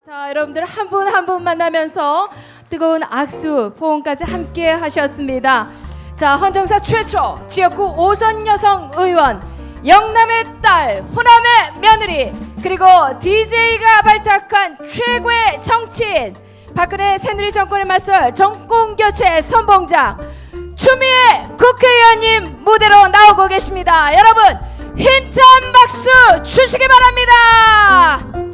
자, 여러분들 한 분 한 분 만나면서 뜨거운 악수, 포옹까지 함께 하셨습니다. 자, 헌정사 최초 지역구 5선 여성 의원, 영남의 딸, 호남의 며느리, 그리고 DJ가 발탁한 최고의 정치인, 박근혜 새누리 정권에 맞설 정권교체 선봉장 추미애 국회의원님 무대로 나오고 계십니다. 여러분 힘찬 박수 주시기 바랍니다.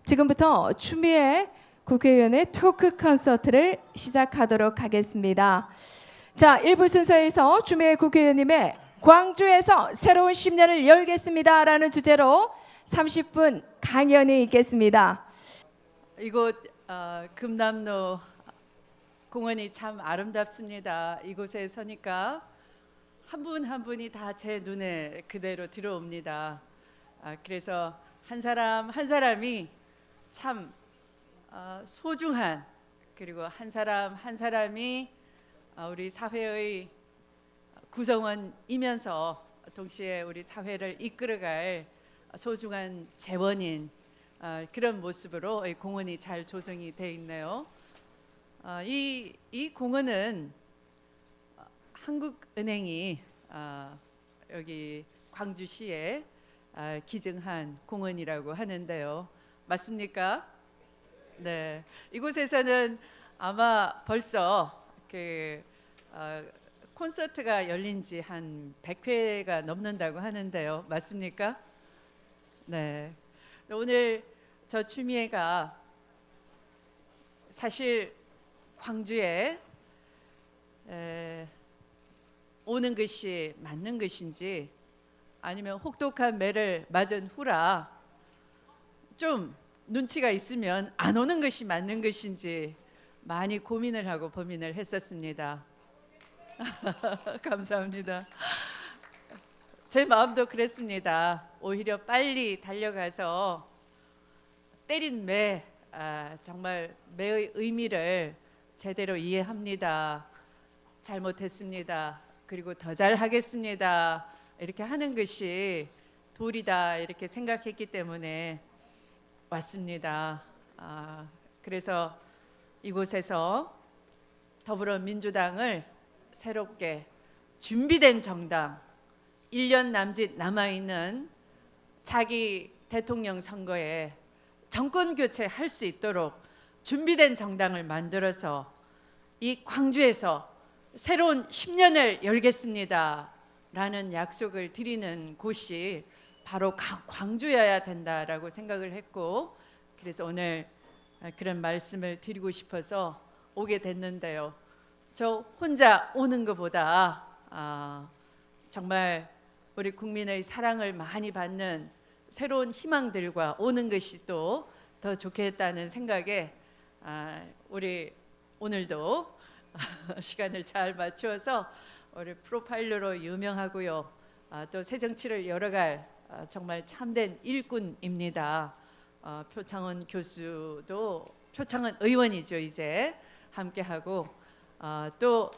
지금부터 추미애 국회의원의 토크 콘서트를 시작하도록 하겠습니다. 자, 1부 순서에서 추미애 국회의원님의 광주에서 새로운 10년을 열겠습니다 라는 주제로 30분 강연이 있겠습니다. 이곳 금남로 공원이 참 아름답습니다. 이곳에 서니까 한 분 한 분이 다 제 눈에 그대로 들어옵니다. 그래서 한 사람 한 사람이 참 소중한, 그리고 한 사람 한 사람이 우리 사회의 구성원이면서 동시에 우리 사회를 이끌어갈 소중한 재원인 그런 모습으로 이 공원이 잘 조성이 되어 있네요. 이 공원은 한국은행이 여기 광주시에 기증한 공원이라고 하는데요. 맞습니까? 네. 이곳에서는 아마 벌써 콘서트가 열린 지 한 100회가 넘는다고 하는데요. 맞습니까? 네. 오늘 저 추미애가 사실 광주에 오는 것이 맞는 것인지, 아니면 혹독한 매를 맞은 후라 좀 눈치가 있으면 안 오는 것이 맞는 것인지 많이 고민을 하고 고민을 했었습니다. 감사합니다. 제 마음도 그랬습니다. 오히려 빨리 달려가서 때린 매, 정말 매의 의미를 제대로 이해합니다. 잘못했습니다. 그리고 더 잘하겠습니다. 이렇게 하는 것이 도리다, 이렇게 생각했기 때문에 왔습니다. 그래서 이곳에서 더불어민주당을 새롭게 준비된 정당, 1년 남짓 남아있는 자기 대통령 선거에 정권 교체할 수 있도록 준비된 정당을 만들어서 이 광주에서 새로운 10년을 열겠습니다 라는 약속을 드리는 곳이 바로 광주여야 된다라고 생각을 했고, 그래서 오늘 그런 말씀을 드리고 싶어서 오게 됐는데요. 저 혼자 오는 것보다 정말 우리 국민의 사랑을 많이 받는 새로운 희망들과 오는 것이 또 더 좋겠다는 생각에 우리 오늘도 시간을 잘 맞추어서 우리 프로파일러로 유명하고요, 또 새정치를 열어갈 정말 참된 일꾼입니다. 표창원 교수도, 표창원 의원이죠, 이제 함께하고 또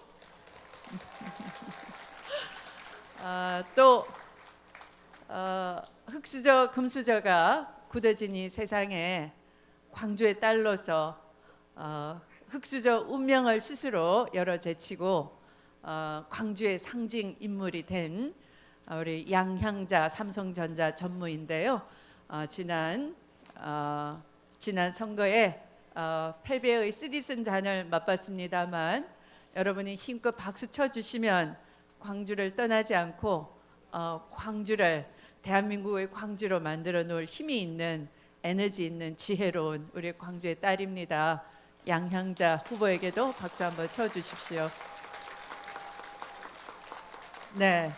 흑수저 금수저가 굳어진 이 세상에 광주의 딸로서 흑수저 운명을 스스로 열어제치고 광주의 상징 인물이 된 우리 양향자 삼성전자 전무인데요. 지난 선거에 패배의 쓰디쓴 잔을 맛봤습니다만, 여러분이 힘껏 박수 쳐주시면 광주를 떠나지 않고 광주를 대한민국의 광주로 만들어 놓을 힘이 있는, 에너지 있는, 지혜로운 우리 광주의 딸입니다. 양향자 후보에게도 박수 한번 쳐주십시오. 네.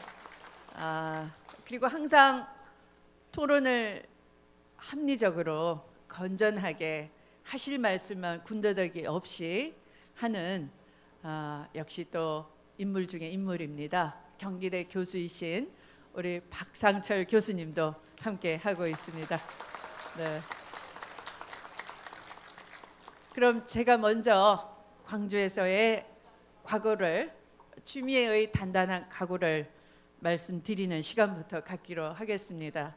그리고 항상 토론을 합리적으로 건전하게 하실 말씀만 군더더기 없이 하는 역시 또 인물 중에 인물입니다. 경기대 교수이신 우리 박상철 교수님도 함께 하고 있습니다. 네. 그럼 제가 먼저 광주에서의 과거를 추미애의 단단한 각오를 말씀드리는 시간부터 갖기로 하겠습니다.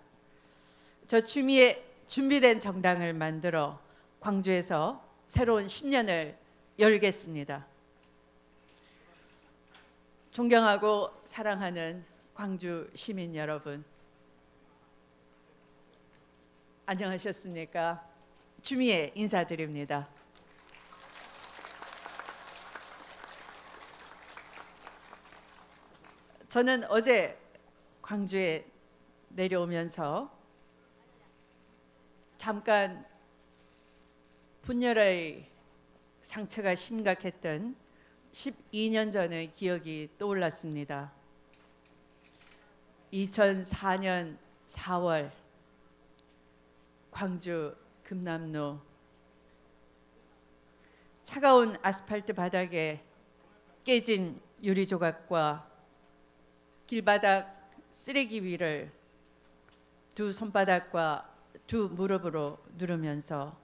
저 추미애 준비된 정당을 만들어 광주에서 새로운 10년을 열겠습니다. 존경하고 사랑하는 광주 시민 여러분, 안녕하셨습니까? 추미애 인사드립니다. 저는 어제 광주에 내려오면서 잠깐 분열의 상처가 심각했던 12년 전의 기억이 떠올랐습니다. 2004년 4월 광주 금남로 차가운 아스팔트 바닥에 깨진 유리 조각과 길바닥 쓰레기 위를 두 손바닥과 두 무릎으로 누르면서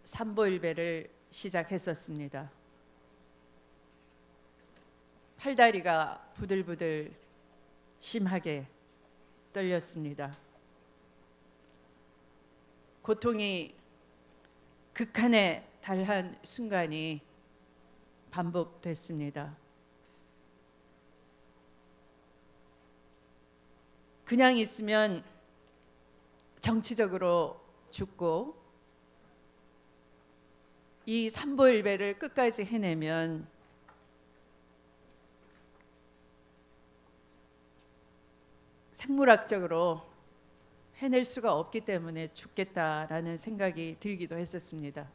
삼보일배를 시작했었습니다. 팔다리가 부들부들 심하게 떨렸습니다. 고통이 극한에 달한 순간이 반복됐습니다. 그냥 있으면 정치적으로 죽고 이 삼보일배를 끝까지 해내면 생물학적으로 해낼 수가 없기 때문에 죽겠다라는 생각이 들기도 했었습니다.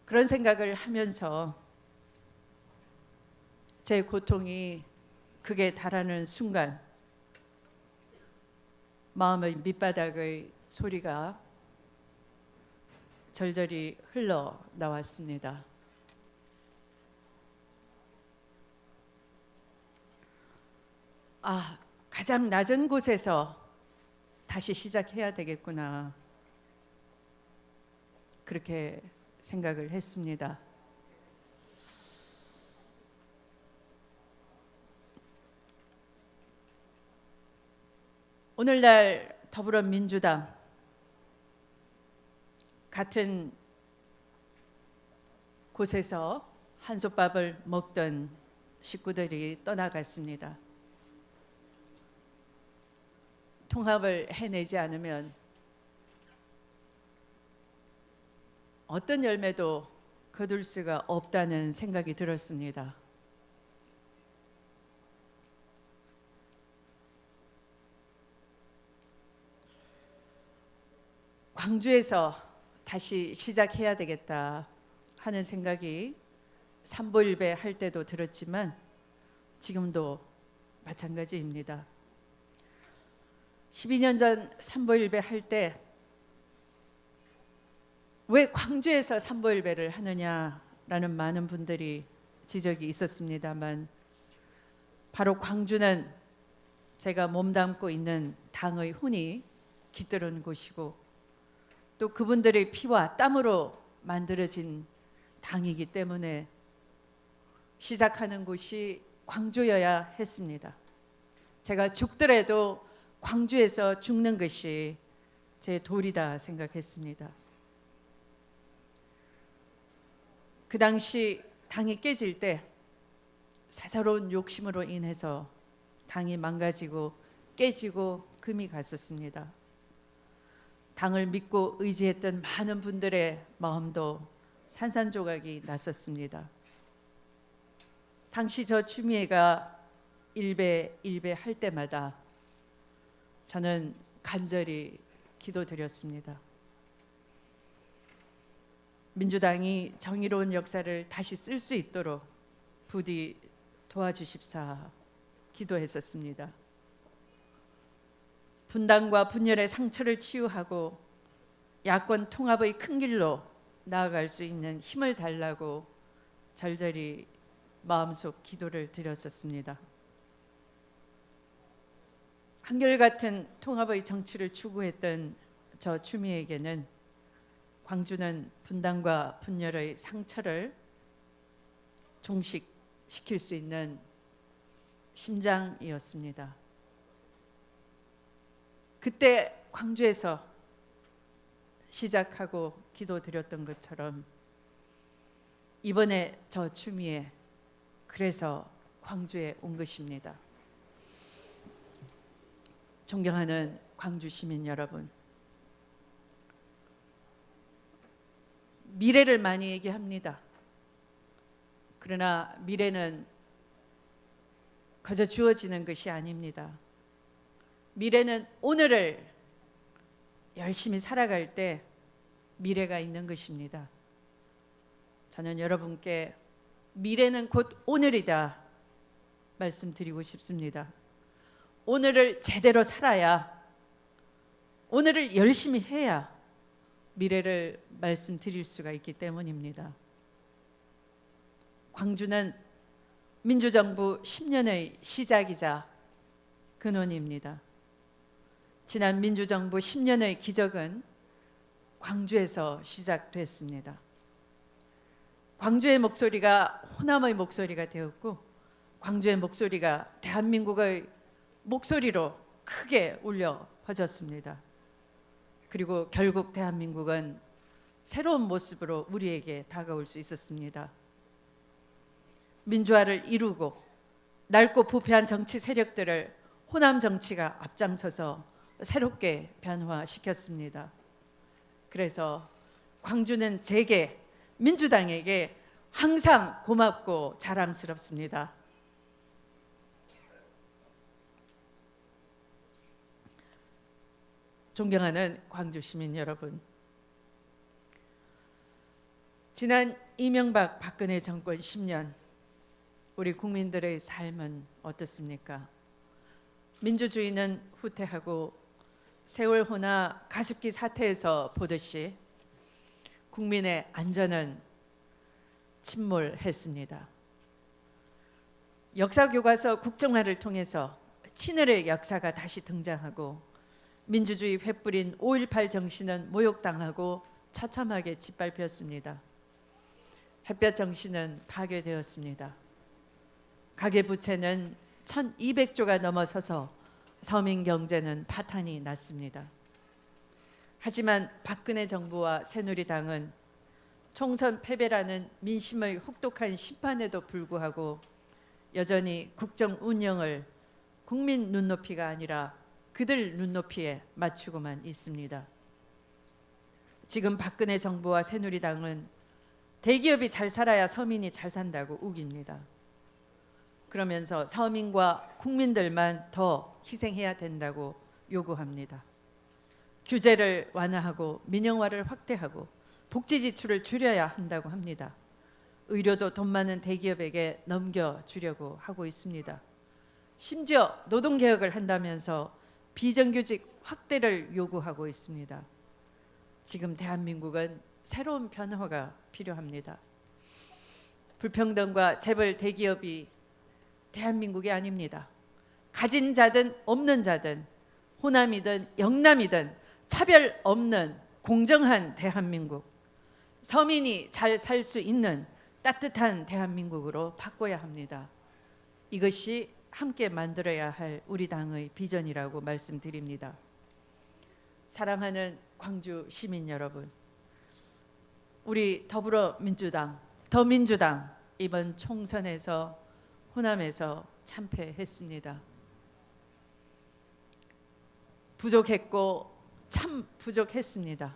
그런 생각을 하면서 제 고통이 극에 달하는 순간 마음의 밑바닥의 소리가 절절히 흘러나왔습니다. 가장 낮은 곳에서 다시 시작해야 되겠구나. 그렇게 생각을 했습니다. 오늘날 더불어민주당 같은 곳에서 한솥밥을 먹던 식구들이 떠나갔습니다. 통합을 해내지 않으면 어떤 열매도 거둘 수가 없다는 생각이 들었습니다. 광주에서 다시 시작해야 되겠다 하는 생각이 삼보일배 할 때도 들었지만 지금도 마찬가지입니다. 12년 전 삼보일배 할 때 왜 광주에서 삼보일배를 하느냐라는 많은 분들이 지적이 있었습니다만 바로 광주는 제가 몸담고 있는 당의 혼이 깃드는 곳이고 또 그분들의 피와 땀으로 만들어진 당이기 때문에 시작하는 곳이 광주여야 했습니다. 제가 죽더라도 광주에서 죽는 것이 제 도리다 생각했습니다. 그 당시 당이 깨질 때 사사로운 욕심으로 인해서 당이 망가지고 깨지고 금이 갔었습니다. 당을 믿고 의지했던 많은 분들의 마음도 산산조각이 났었습니다. 당시 저 추미애가 일배 할 때마다 저는 간절히 기도드렸습니다. 민주당이 정의로운 역사를 다시 쓸 수 있도록 부디 도와주십사 기도했었습니다. 분당과 분열의 상처를 치유하고 야권 통합의 큰 길로 나아갈 수 있는 힘을 달라고 절절히 마음속 기도를 드렸었습니다. 한결같은 통합의 정치를 추구했던 저 추미애에게는 광주는 분단과 분열의 상처를 종식시킬 수 있는 심장이었습니다. 그때 광주에서 시작하고 기도드렸던 것처럼 이번에 저 추미애 그래서 광주에 온 것입니다. 존경하는 광주 시민 여러분, 미래를 많이 얘기합니다. 그러나 미래는 그저 주어지는 것이 아닙니다. 미래는 오늘을 열심히 살아갈 때 미래가 있는 것입니다. 저는 여러분께 미래는 곧 오늘이다 말씀드리고 싶습니다. 오늘을 제대로 살아야, 오늘을 열심히 해야 미래를 말씀드릴 수가 있기 때문입니다. 광주는 민주정부 10년의 시작이자 근원입니다. 지난 민주정부 10년의 기적은 광주에서 시작됐습니다. 광주의 목소리가 호남의 목소리가 되었고, 광주의 목소리가 대한민국의 목소리로 크게 울려 퍼졌습니다. 그리고 결국 대한민국은 새로운 모습으로 우리에게 다가올 수 있었습니다. 민주화를 이루고 낡고 부패한 정치 세력들을 호남 정치가 앞장서서 새롭게 변화시켰습니다. 그래서 광주는 제게, 민주당에게 항상 고맙고 자랑스럽습니다. 존경하는 광주 시민 여러분, 지난 이명박 박근혜 정권 10년 우리 국민들의 삶은 어떻습니까? 민주주의는 후퇴하고 세월호나 가습기 사태에서 보듯이 국민의 안전은 침몰했습니다. 역사교과서 국정화를 통해서 친일의 역사가 다시 등장하고 민주주의 횃불인 5.18 정신은 모욕당하고 처참하게 짓밟혔습니다. 햇볕 정신은 파괴되었습니다. 가계부채는 1200조가 넘어서서 서민 경제는 파탄이 났습니다. 하지만 박근혜 정부와 새누리당은 총선 패배라는 민심의 혹독한 심판에도 불구하고 여전히 국정 운영을 국민 눈높이가 아니라 그들 눈높이에 맞추고만 있습니다. 지금 박근혜 정부와 새누리당은 대기업이 잘 살아야 서민이 잘 산다고 우깁니다. 그러면서 서민과 국민들만 더 희생해야 된다고 요구합니다. 규제를 완화하고 민영화를 확대하고 복지 지출을 줄여야 한다고 합니다. 의료도 돈 많은 대기업에게 넘겨주려고 하고 있습니다. 심지어 노동개혁을 한다면서 비정규직 확대를 요구하고 있습니다. 지금 대한민국은 새로운 변화가 필요합니다. 불평등과 재벌 대기업이 대한민국이 아닙니다. 가진 자든 없는 자든 호남이든 영남이든 차별 없는 공정한 대한민국, 서민이 잘 살 수 있는 따뜻한 대한민국으로 바꿔야 합니다. 이것이 함께 만들어야 할 우리 당의 비전이라고 말씀드립니다. 사랑하는 광주 시민 여러분, 우리 더불어민주당, 더민주당 이번 총선에서 호남에서 참패했습니다. 부족했고 참 부족했습니다.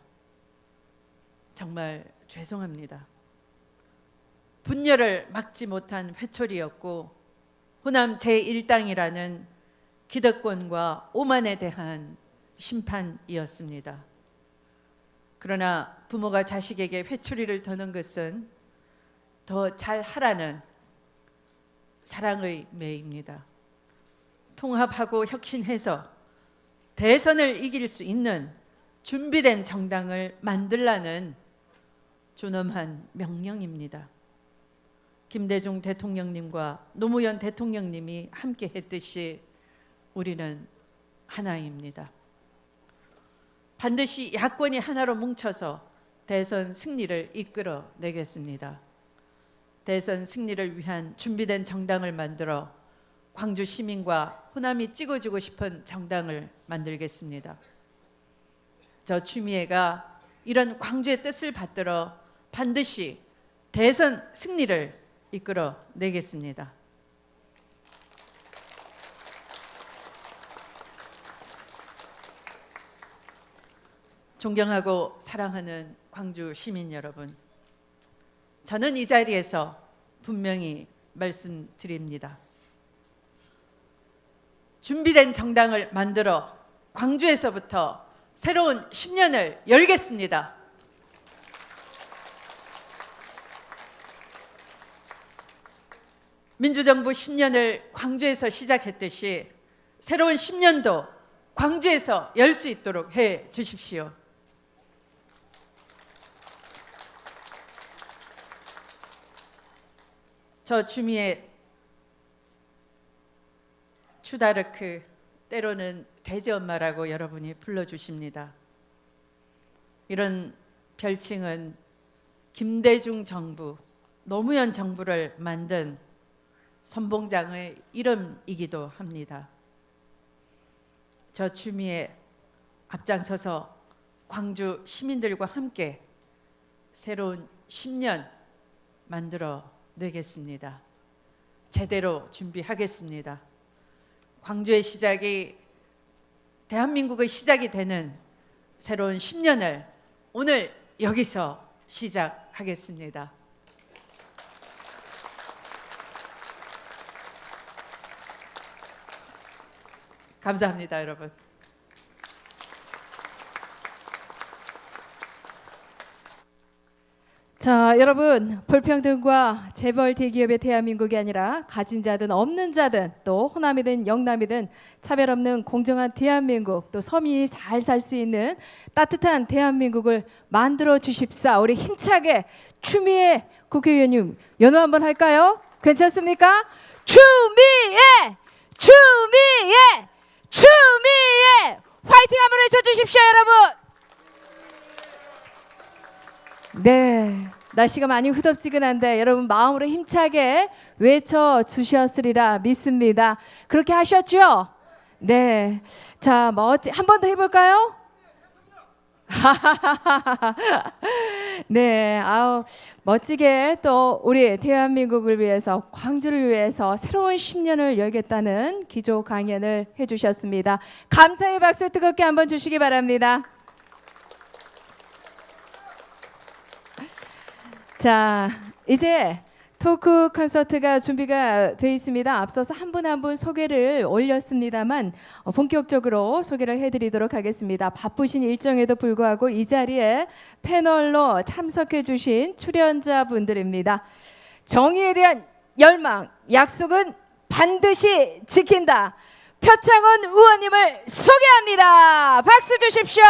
정말 죄송합니다. 분열을 막지 못한 회초리였고 호남 제1당이라는 기득권과 오만에 대한 심판이었습니다. 그러나 부모가 자식에게 회초리를 드는 것은 더 잘하라는 사랑의 매입니다. 통합하고 혁신해서 대선을 이길 수 있는 준비된 정당을 만들라는 존엄한 명령입니다. 김대중 대통령님과 노무현 대통령님이 함께 했듯이 우리는 하나입니다. 반드시 야권이 하나로 뭉쳐서 대선 승리를 이끌어내겠습니다. 대선 승리를 위한 준비된 정당을 만들어 광주 시민과 호남이 찍어주고 싶은 정당을 만들겠습니다. 저 추미애가 이런 광주의 뜻을 받들어 반드시 대선 승리를 이끌어내겠습니다. 존경하고 사랑하는 광주 시민 여러분, 저는 이 자리에서 분명히 말씀드립니다. 준비된 정당을 만들어 광주에서부터 새로운 10년을 열겠습니다. 민주정부 10년을 광주에서 시작했듯이 새로운 10년도 광주에서 열 수 있도록 해 주십시오. 저 추미애 추다르크, 때로는 돼지 엄마라고 여러분이 불러주십니다. 이런 별칭은 김대중 정부, 노무현 정부를 만든 선봉장의 이름이기도 합니다. 저 추미애 앞장서서 광주 시민들과 함께 새로운 10년 만들어 내겠습니다. 제대로 준비하겠습니다. 광주의 시작이 대한민국의 시작이 되는 새로운 10년을 오늘 여기서 시작하겠습니다. 감사합니다, 여러분. 자, 여러분, 불평등과 재벌 대기업의 대한민국이 아니라 가진 자든 없는 자든 또 호남이든 영남이든 차별 없는 공정한 대한민국, 또 서민이 잘 살 수 있는 따뜻한 대한민국을 만들어 주십사. 우리 힘차게 추미애 국회의원님 연호 한번 할까요? 괜찮습니까? 추미애! 추미애! 추미애! 화이팅 한번 해주십시오, 여러분. 네, 날씨가 많이 후덥지근한데 여러분 마음으로 힘차게 외쳐주셨으리라 믿습니다. 그렇게 하셨죠? 네, 자, 한 번 더 해볼까요? 네, 아우 멋지게 또 우리 대한민국을 위해서, 광주를 위해서 새로운 10년을 열겠다는 기조 강연을 해주셨습니다. 감사의 박수 뜨겁게 한번 주시기 바랍니다. 자, 이제 토크 콘서트가 준비가 되어 있습니다. 앞서서 한 분 한 분 소개를 올렸습니다만 본격적으로 소개를 해드리도록 하겠습니다. 바쁘신 일정에도 불구하고 이 자리에 패널로 참석해 주신 출연자분들입니다. 정의에 대한 열망, 약속은 반드시 지킨다. 표창원 의원님을 소개합니다. 박수 주십시오.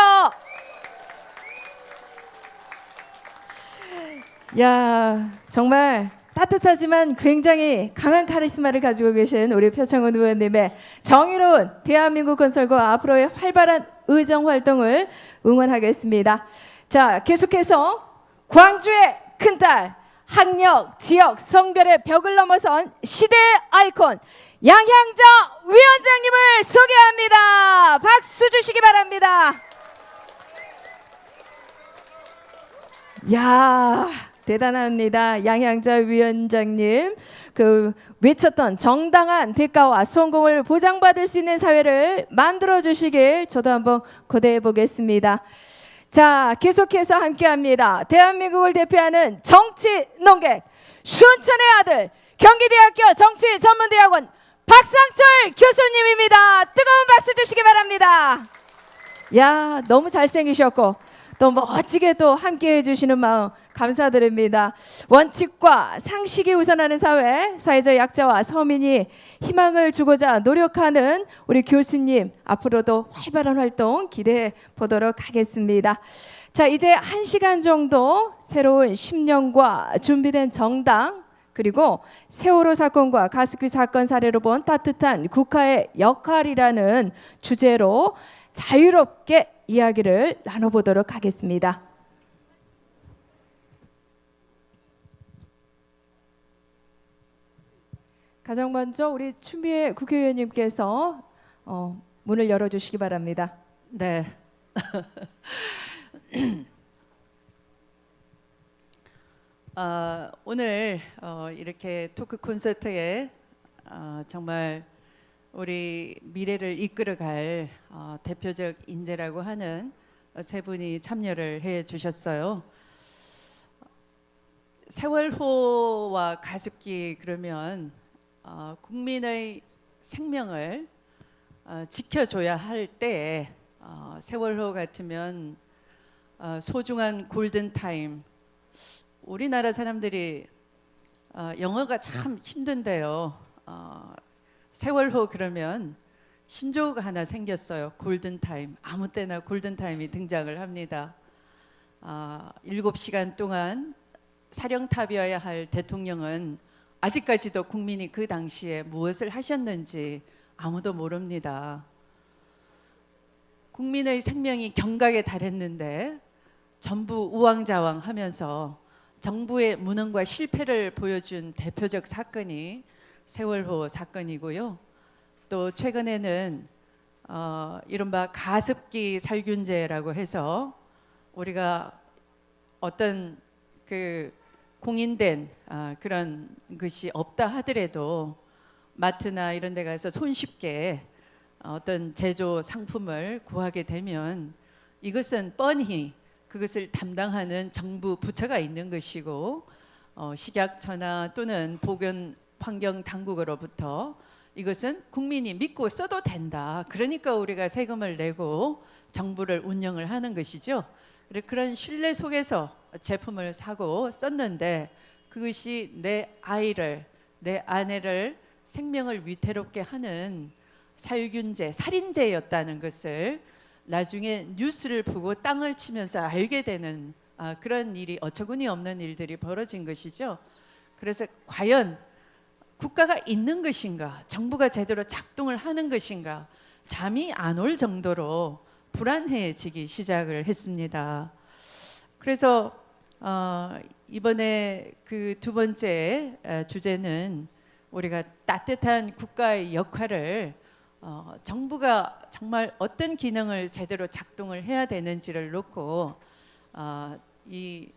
야, 정말 따뜻하지만 굉장히 강한 카리스마를 가지고 계신 우리 표창원 의원님의 정의로운 대한민국 건설과 앞으로의 활발한 의정 활동을 응원하겠습니다. 자, 계속해서 광주의 큰딸, 학력, 지역, 성별의 벽을 넘어선 시대의 아이콘 양향자 위원장님을 소개합니다. 박수 주시기 바랍니다. 야, 대단합니다. 양향자 위원장님, 그 외쳤던 정당한 대가와 성공을 보장받을 수 있는 사회를 만들어 주시길 저도 한번 고대해 보겠습니다. 자, 계속해서 함께합니다. 대한민국을 대표하는 정치 농객, 순천의 아들, 경기대학교 정치전문대학원 박상철 교수님입니다. 뜨거운 박수 주시기 바랍니다. 야, 너무 잘생기셨고 또 멋지게 또 함께해 주시는 마음 감사드립니다. 원칙과 상식이 우선하는 사회, 사회적 약자와 서민이 희망을 주고자 노력하는 우리 교수님, 앞으로도 활발한 활동 기대해 보도록 하겠습니다. 자, 이제 1시간 정도 새로운 10년과 준비된 정당 그리고 세월호 사건과 가습기 사건 사례로 본 따뜻한 국가의 역할이라는 주제로 자유롭게 이야기를 나눠보도록 하겠습니다. 가장 먼저 우리 추미애 국회의원님께서 문을 열어주시기 바랍니다. 네. 오늘 이렇게 토크 콘서트에 정말 우리 미래를 이끌어갈 대표적 인재라고 하는 세 분이 참여를 해 주셨어요. 세월호와 가습기 그러면 국민의 생명을 지켜줘야 할 때에 세월호 같으면 소중한 골든 타임. 우리나라 사람들이 영어가 참 힘든데요. 세월호 그러면 신조어가 하나 생겼어요. 골든 타임. 아무 때나 골든 타임이 등장을 합니다. 7시간 동안 사령탑이어야 할 대통령은 아직까지도 국민이 그 당시에 무엇을 하셨는지 아무도 모릅니다. 국민의 생명이 경각에 달했는데 전부 우왕좌왕하면서 정부의 무능과 실패를 보여준 대표적 사건이 세월호 사건이고요. 또 최근에는 이른바 가습기 살균제라고 해서 우리가 어떤 그 공인된 그런 것이 없다 하더라도 마트나 이런 데 가서 손쉽게 어떤 제조 상품을 구하게 되면 이것은 뻔히 그것을 담당하는 정부 부처가 있는 것이고 식약처나 또는 보건환경당국으로부터 이것은 국민이 믿고 써도 된다. 그러니까 우리가 세금을 내고 정부를 운영을 하는 것이죠. 그런 신뢰 속에서 제품을 사고 썼는데 그것이 내 아이를, 내 아내를 생명을 위태롭게 하는 살균제, 살인제였다는 것을 나중에 뉴스를 보고 땅을 치면서 알게 되는 그런 일이 어처구니 없는 일들이 벌어진 것이죠. 그래서 과연 국가가 있는 것인가, 정부가 제대로 작동을 하는 것인가 잠이 안 올 정도로 불안해지기 시작을 했습니다. 그래서 이번에 그 두 번째 주제는 우리가 따뜻한 국가의 역할을 정부가 정말 어떤 기능을 제대로 작동을 해야 되는지를 놓고 이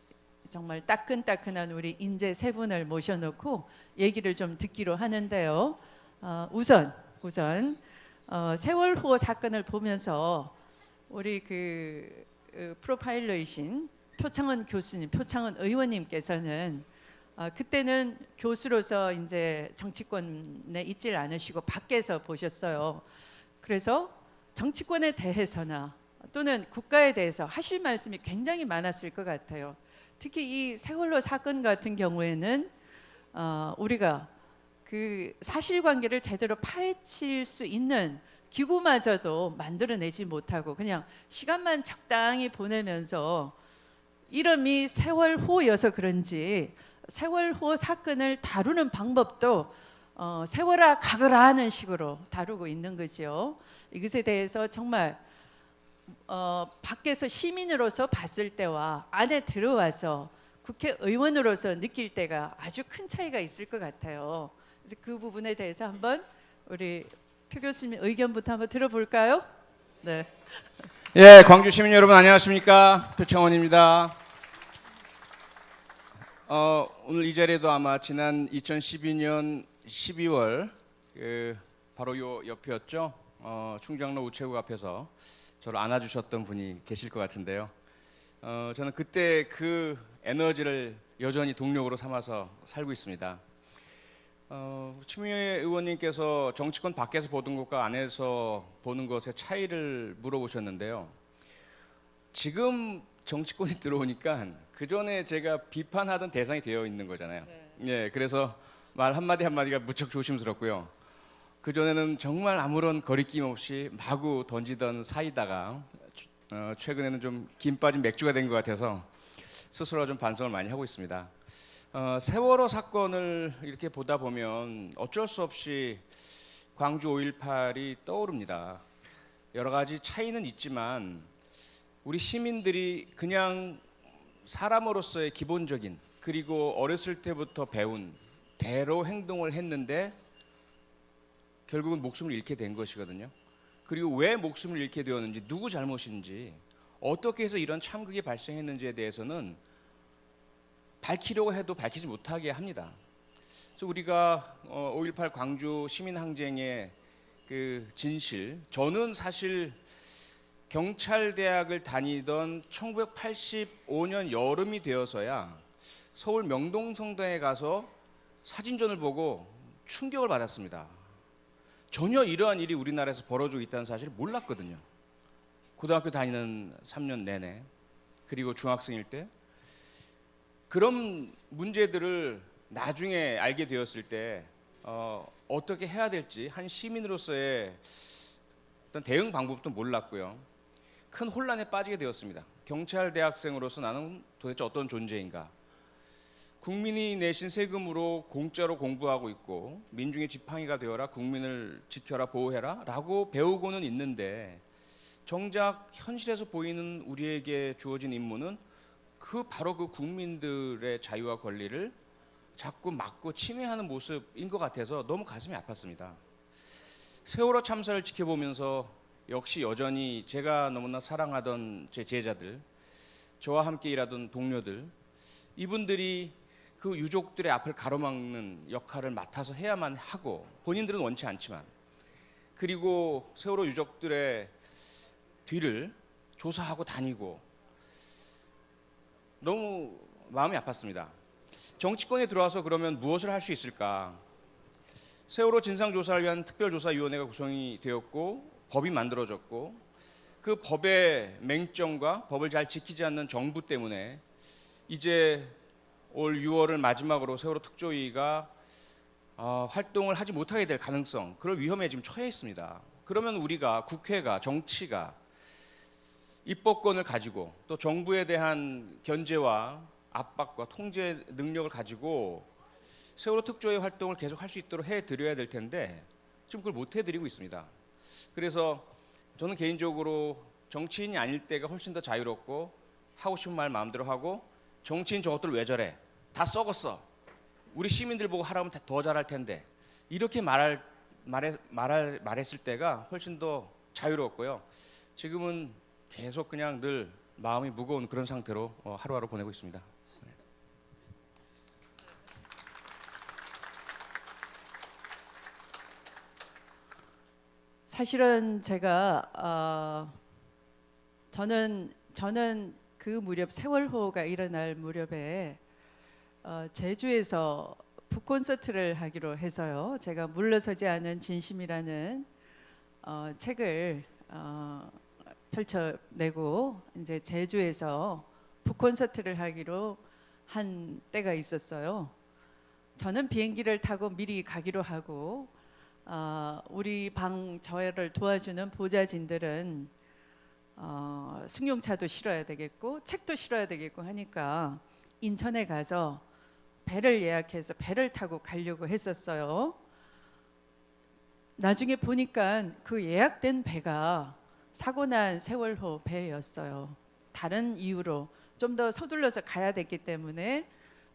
정말 따끈따끈한 우리 인재 세 분을 모셔놓고 얘기를 좀 듣기로 하는데요. 우선 세월호 사건을 보면서 우리 그 프로파일러이신 표창원 교수님, 표창원 의원님께서는 그때는 교수로서 이제 정치권에 있질 않으시고 밖에서 보셨어요. 그래서 정치권에 대해서나 또는 국가에 대해서 하실 말씀이 굉장히 많았을 것 같아요. 특히 이 세월호 사건 같은 경우에는 우리가 그 사실관계를 제대로 파헤칠 수 있는 기구마저도 만들어내지 못하고 그냥 시간만 적당히 보내면서 이름이 세월호여서 그런지 세월호 사건을 다루는 방법도 세월아 가거라 하는 식으로 다루고 있는 거죠. 이것에 대해서 정말 밖에서 시민으로서 봤을 때와 안에 들어와서 국회의원으로서 느낄 때가 아주 큰 차이가 있을 것 같아요. 그래서 그 부분에 대해서 한번 우리 표 교수님 의견부터 한번 들어볼까요? 네. 예, 광주 시민 여러분 안녕하십니까? 표창원입니다. 오늘 이 자리에도 아마 지난 2012년 12월 바로 요 옆이었죠. 충장로 우체국 앞에서 저를 안아주셨던 분이 계실 것 같은데요. 저는 그때 그 에너지를 여전히 동력으로 삼아서 살고 있습니다. 추미애 의원님께서 정치권 밖에서 보는 것과 안에서 보는 것의 차이를 물어보셨는데요. 지금 정치권이 들어오니까 그 전에 제가 비판하던 대상이 되어 있는 거잖아요. 예, 그래서 말 한마디 한마디가 무척 조심스럽고요. 그 전에는 정말 아무런 거리낌 없이 마구 던지던 사이다가 최근에는 좀 김 빠진 맥주가 된 것 같아서 스스로 좀 반성을 많이 하고 있습니다. 세월호 사건을 이렇게 보다 보면 어쩔 수 없이 광주 5.18이 떠오릅니다. 여러 가지 차이는 있지만 우리 시민들이 그냥 사람으로서의 기본적인 그리고 어렸을 때부터 배운 대로 행동을 했는데 결국은 목숨을 잃게 된 것이거든요. 그리고 왜 목숨을 잃게 되었는지, 누구 잘못인지, 어떻게 해서 이런 참극이 발생했는지에 대해서는 밝히려고 해도 밝히지 못하게 합니다. 그래서 우리가 5.18 광주 시민항쟁의 그 진실, 저는 사실 경찰대학을 다니던 1985년 여름이 되어서야 서울 명동성당에 가서 사진전을 보고 충격을 받았습니다. 전혀 이러한 일이 우리나라에서 벌어지고 있다는 사실을 몰랐거든요. 고등학교 다니는 3년 내내, 그리고 중학생일 때 그런 문제들을 나중에 알게 되었을 때 어떻게 해야 될지 한 시민으로서의 어떤 대응 방법도 몰랐고요. 큰 혼란에 빠지게 되었습니다. 경찰 대학생으로서 나는 도대체 어떤 존재인가? 국민이 내신 세금으로 공짜로 공부하고 있고 민중의 지팡이가 되어라, 국민을 지켜라, 보호해라 라고 배우고는 있는데 정작 현실에서 보이는 우리에게 주어진 임무는 바로 그 국민들의 자유와 권리를 자꾸 막고 침해하는 모습인 것 같아서 너무 가슴이 아팠습니다. 세월호 참사를 지켜보면서 역시 여전히 제가 너무나 사랑하던 제 제자들, 저와 함께 일하던 동료들, 이분들이 그 유족들의 앞을 가로막는 역할을 맡아서 해야만 하고, 본인들은 원치 않지만, 그리고 세월호 유족들의 뒤를 조사하고 다니고 너무 마음이 아팠습니다. 정치권에 들어와서 그러면 무엇을 할 수 있을까? 세월호 진상조사를 위한 특별조사위원회가 구성이 되었고 법이 만들어졌고, 그 법의 맹점과 법을 잘 지키지 않는 정부 때문에 이제 올 6월을 마지막으로 세월호 특조위가 활동을 하지 못하게 될 가능성, 그럴 위험에 지금 처해 있습니다. 그러면 우리가, 국회가, 정치가 입법권을 가지고 또 정부에 대한 견제와 압박과 통제 능력을 가지고 세월호 특조위 활동을 계속 할 수 있도록 해드려야 될 텐데 지금 그걸 못 해드리고 있습니다. 그래서 저는 개인적으로 정치인이 아닐 때가 훨씬 더 자유롭고 하고 싶은 말 마음대로 하고, 정치인 저것들 왜 저래? 다 썩었어. 우리 시민들 보고 하라면 더 잘할 텐데, 이렇게 말했을 때가 훨씬 더 자유로웠고요. 지금은 계속 그냥 늘 마음이 무거운 그런 상태로 하루하루 보내고 있습니다. 사실은 제가 저는 그 무렵, 세월호가 일어날 무렵에 제주에서 북콘서트를 하기로 해서요. 제가 물러서지 않은 진심이라는 책을 펼쳐내고 이제 제주에서 북콘서트를 하기로 한 때가 있었어요. 저는 비행기를 타고 미리 가기로 하고 우리 저를 도와주는 보좌진들은 승용차도 실어야 되겠고 책도 실어야 되겠고 하니까 인천에 가서 배를 예약해서 배를 타고 가려고 했었어요. 나중에 보니까 그 예약된 배가 사고난 세월호 배였어요. 다른 이유로 좀 더 서둘러서 가야 됐기 때문에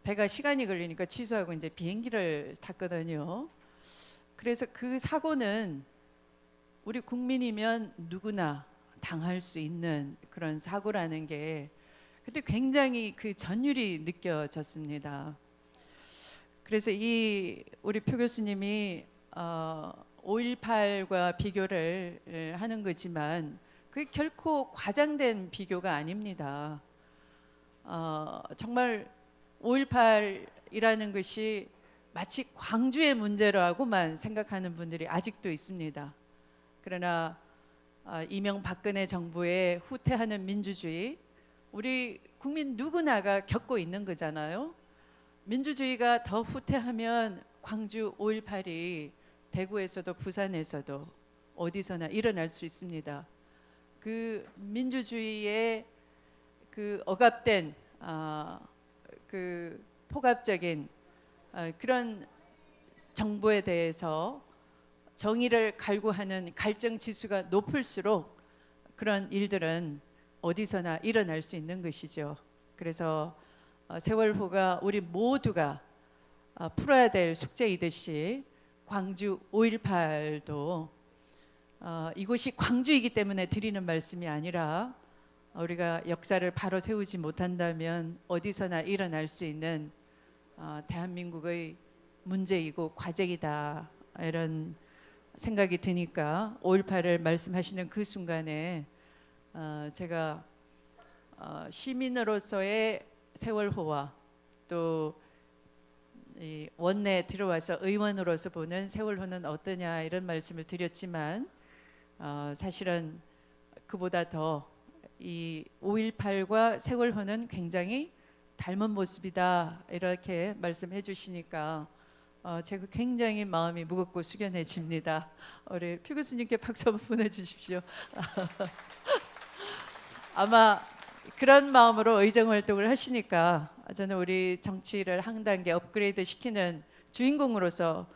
배가 시간이 걸리니까 취소하고 이제 비행기를 탔거든요. 그래서 그 사고는 우리 국민이면 누구나 당할 수 있는 그런 사고라는 게 그때 굉장히 그 전율이 느껴졌습니다. 그래서 우리 표 교수님이 5.18과 비교를 하는 거지만 그게 결코 과장된 비교가 아닙니다. 정말 5.18이라는 것이 마치 광주의 문제라고만 생각하는 분들이 아직도 있습니다. 그러나 이명박근혜 정부의 후퇴하는 민주주의, 우리 국민 누구나가 겪고 있는 거잖아요. 민주주의가 더 후퇴하면 광주 5.18이 대구에서도 부산에서도 어디서나 일어날 수 있습니다. 그 민주주의의 그 억압된 그 폭압적인 그런 정부에 대해서 정의를 갈구하는 갈증 지수가 높을수록 그런 일들은 어디서나 일어날 수 있는 것이죠. 그래서 세월호가 우리 모두가 풀어야 될 숙제이듯이 광주 5.18도 이곳이 광주이기 때문에 드리는 말씀이 아니라 우리가 역사를 바로 세우지 못한다면 어디서나 일어날 수 있는 대한민국의 문제이고 과제이다, 이런 생각이 드니까 5.18을 말씀하시는 그 순간에 제가 시민으로서의 세월호와 또 이 원내에 들어와서 의원으로서 보는 세월호는 어떠냐, 이런 말씀을 드렸지만 사실은 그보다 더 이 5.18과 세월호는 굉장히 닮은 모습이다, 이렇게 말씀해 주시니까 제가 굉장히 마음이 무겁고 숙연해집니다. 우리 표 교수님께 박수 한번 보내주십시오. 아마 그런 마음으로 의정 활동을 하시니까 저는 우리 정치를 한 단계 업그레이드 시키는 주인공으로서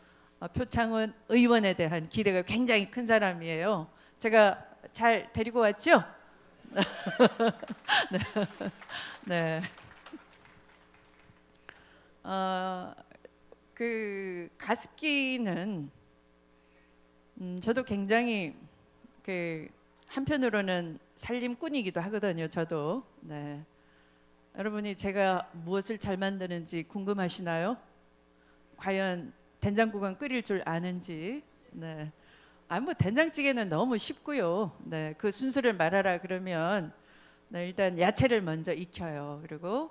표창원 의원에 대한 기대가 굉장히 큰 사람이에요. 제가 잘 데리고 왔죠? 네. 그 가습기는 저도 굉장히 그 한편으로는 살림꾼이기도 하거든요. 저도. 네. 여러분이 제가 무엇을 잘 만드는지 궁금하시나요? 과연 된장국은 끓일 줄 아는지. 네. 뭐 된장찌개는 너무 쉽고요. 네. 그 순서를 말하라 그러면 일단 야채를 먼저 익혀요. 그리고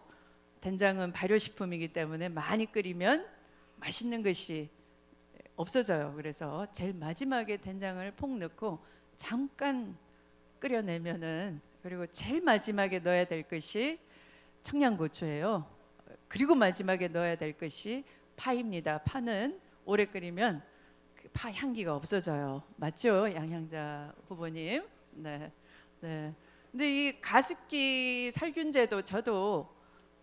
된장은 발효식품이기 때문에 많이 끓이면 맛있는 것이 없어져요. 그래서 제일 마지막에 된장을 폭 넣고 잠깐 끓여내면은, 그리고 제일 마지막에 넣어야 될 것이 청양고추예요. 그리고 마지막에 넣어야 될 것이 파입니다. 파는 오래 끓이면 그 파 향기가 없어져요. 맞죠, 양향자 후보님? 네, 네. 근데 이 가습기 살균제도 저도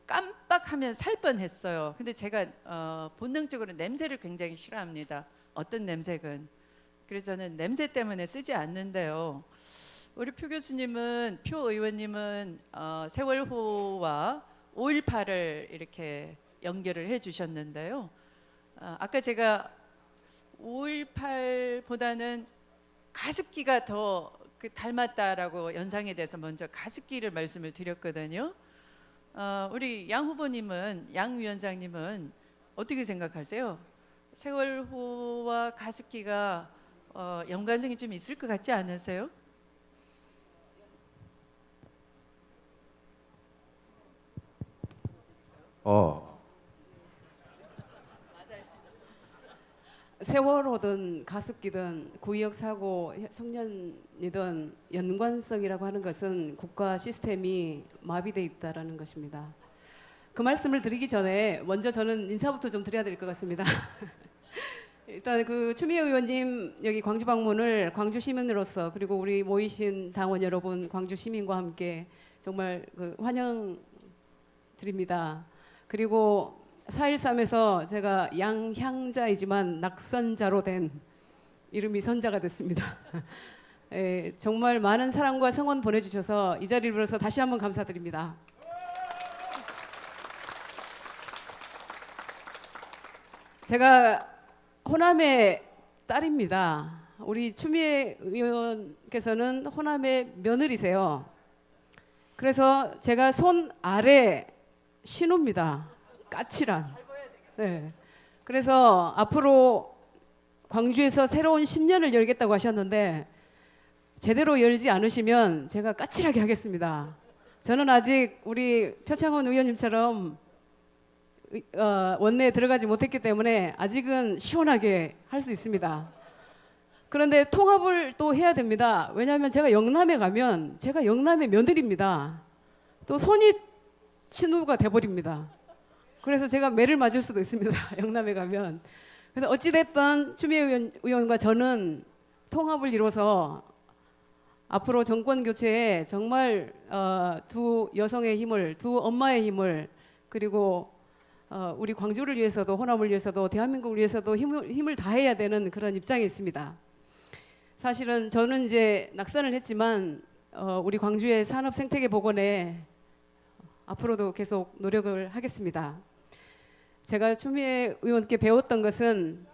깜빡하면 살 뻔했어요. 근데 제가 본능적으로 냄새를 굉장히 싫어합니다. 어떤 냄새건. 그래서 저는 냄새 때문에 쓰지 않는데요. 우리 표 교수님은, 표 의원님은 세월호와 5.18을 이렇게 연결을 해주셨는데요. 아까 제가 5.18보다는 가습기가 더 닮았다라고 연상에 대해서 먼저 가습기를 말씀을 드렸거든요. 우리 양 후보님은, 양 위원장님은 어떻게 생각하세요? 세월호와 가습기가 연관성이 좀 있을 것 같지 않으세요? 세월호든 가습기든 구의역 사고 청년이든 연관성이라고 하는 것은 국가 시스템이 마비돼 있다라는 것입니다. 그 말씀을 드리기 전에 먼저 저는 인사부터 좀 드려야 될 것 같습니다. 일단 그 추미애 의원님 여기 광주 방문을 광주 시민으로서, 그리고 우리 모이신 당원 여러분, 광주 시민과 함께 정말 환영드립니다. 그리고 4.13에서 제가 양향자이지만 낙선자로 된 이름이 선자가 됐습니다. 정말 많은 사랑과 성원 보내주셔서 이 자리를 빌어서 다시 한번 감사드립니다. 제가 호남의 딸입니다. 우리 추미애 의원께서는 호남의 며느리세요. 그래서 제가 손 아래 신우입니다. 까칠한. 네. 그래서 앞으로 광주에서 새로운 10년을 열겠다고 하셨는데 제대로 열지 않으시면 제가 까칠하게 하겠습니다. 저는 아직 우리 표창원 의원님처럼 원내에 들어가지 못했기 때문에 아직은 시원하게 할 수 있습니다. 그런데 통합을 또 해야 됩니다. 왜냐하면 제가 영남에 가면 제가 영남의 며느리입니다. 또 손이 신우가 돼버립니다. 그래서 제가 매를 맞을 수도 있습니다. 영남에 가면. 그래서 어찌됐든 추미애 의원과 저는 통합을 이뤄서 앞으로 정권 교체에 정말 두 여성의 힘을, 두 엄마의 힘을, 그리고 우리 광주를 위해서도 호남을 위해서도 대한민국을 위해서도 힘을 다해야 되는 그런 입장에 있습니다. 사실은 저는 이제 낙선을 했지만 우리 광주의 산업 생태계 복원에 앞으로도 계속 노력을 하겠습니다. 제가 추미애 의원께 배웠던 것은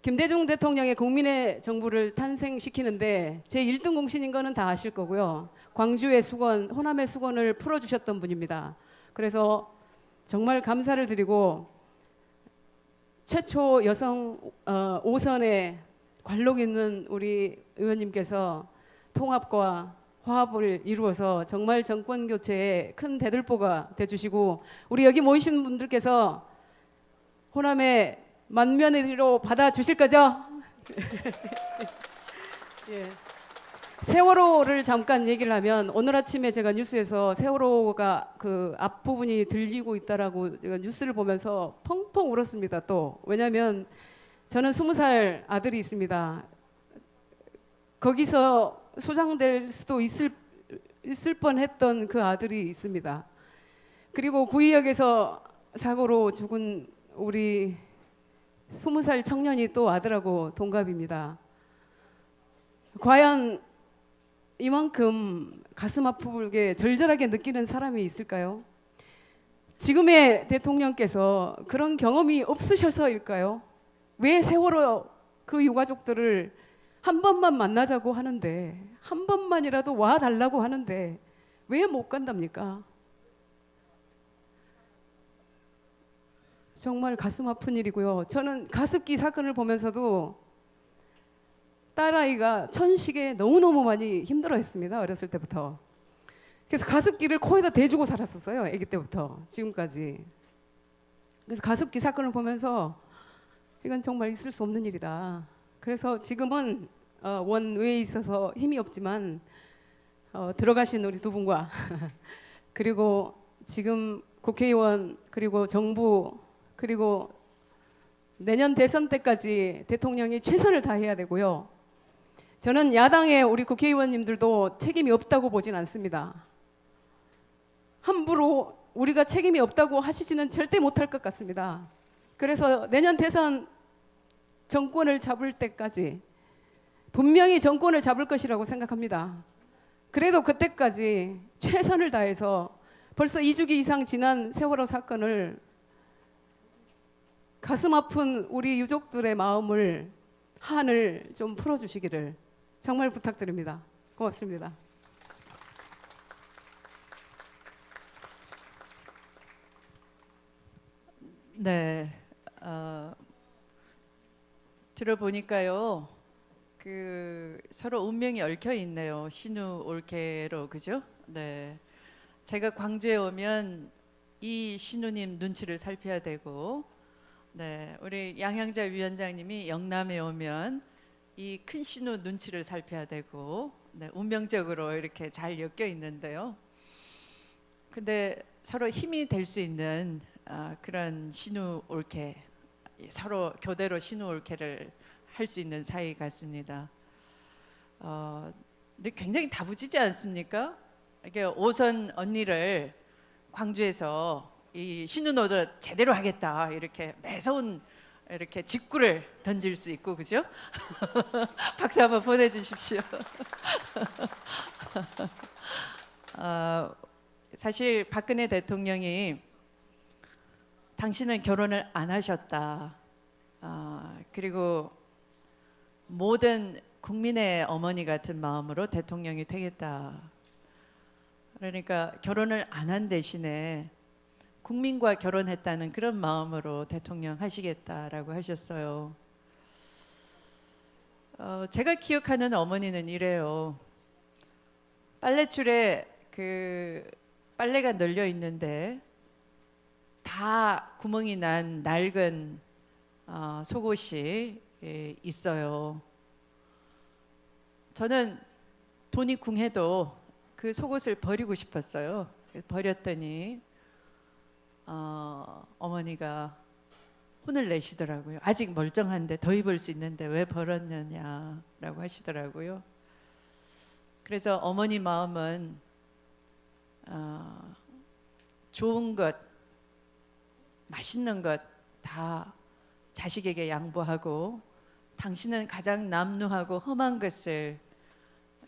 김대중 대통령의 국민의 정부를 탄생시키는데 제 1등 공신인 거는 다 아실 거고요. 광주의 수건, 호남의 수건을 풀어주셨던 분입니다. 그래서 정말 감사를 드리고 최초 여성 5선에 관록 있는 우리 의원님께서 통합과 화합을 이루어서 정말 정권 교체에 큰 대들보가 돼주시고 우리 여기 모이신 분들께서 호남의 만면으로 받아주실 거죠? 예. 세월호를 잠깐 얘기를 하면 오늘 아침에 제가 뉴스에서 세월호가 그 앞부분이 들리고 있다라고 제가 뉴스를 보면서 펑펑 울었습니다. 또 왜냐하면 저는 20살 아들이 있습니다. 거기서 수장될 수도 있을 뻔했던 그 아들이 있습니다. 그리고 구의역에서 사고로 죽은 우리 20살 청년이 또 아들하고 동갑입니다. 과연 이만큼 가슴 아프게 절절하게 느끼는 사람이 있을까요? 지금의 대통령께서 그런 경험이 없으셔서일까요? 왜 세월호 그 유가족들을 한 번만 만나자고 하는데 한 번만이라도 와달라고 하는데 왜 못 간답니까? 정말 가슴 아픈 일이고요. 저는 가습기 사건을 보면서도 딸아이가 천식에 너무너무 많이 힘들어했습니다. 어렸을 때부터. 그래서 가습기를 코에다 대주고 살았었어요. 아기 때부터 지금까지. 그래서 가습기 사건을 보면서 이건 정말 있을 수 없는 일이다. 그래서 지금은 원외에 있어서 힘이 없지만 들어가신 우리 두 분과 그리고 지금 국회의원 그리고 정부 그리고 내년 대선 때까지 대통령이 최선을 다해야 되고요. 저는 야당의 우리 국회의원님들도 책임이 없다고 보진 않습니다. 함부로 우리가 책임이 없다고 하시지는 절대 못할 것 같습니다. 그래서 내년 대선 정권을 잡을 때까지 분명히 정권을 잡을 것이라고 생각합니다. 그래도 그때까지 최선을 다해서 벌써 2주기 이상 지난 세월호 사건을 가슴 아픈 우리 유족들의 마음을 한을 좀 풀어주시기를 정말 부탁드립니다. 고맙습니다. 네, 들어보니까요, 서로 운명이 얽혀 있네요. 신우 올케로 그죠? 네, 제가 광주에 오면 이 신우님 눈치를 살펴야 되고, 네, 우리 양향자 위원장님이 영남에 오면 이 큰 신우 눈치를 살펴야 되고, 네, 운명적으로 이렇게 잘 엮여 있는데요. 근데 서로 힘이 될 수 있는 그런 신우 올케, 서로 교대로 신우 올케를 할 수 있는 사이 같습니다. 근데 굉장히 다부지지 않습니까? 이게 오선 언니를 광주에서 이 신우 노릇 제대로 하겠다 이렇게 매서운 이렇게 직구를 던질 수 있고 그죠? 박수 한번 보내주십시오. 사실 박근혜 대통령이 당신은 결혼을 안 하셨다. 그리고 모든 국민의 어머니 같은 마음으로 대통령이 되겠다. 그러니까 결혼을 안 한 대신에 국민과 결혼했다는 그런 마음으로 대통령 하시겠다라고 하셨어요. 제가 기억하는 어머니는 이래요. 빨래줄에 그 빨래가 널려 있는데 다 구멍이 난 낡은 속옷이 있어요. 저는 돈이 궁해도 그 속옷을 버리고 싶었어요. 버렸더니 어머니가 혼을 내시더라고요. 아직 멀쩡한데 더 입을 수 있는데 왜 버렸느냐라고 하시더라고요. 그래서 어머니 마음은 좋은 것, 맛있는 것 다 자식에게 양보하고 당신은 가장 남루하고 험한 것을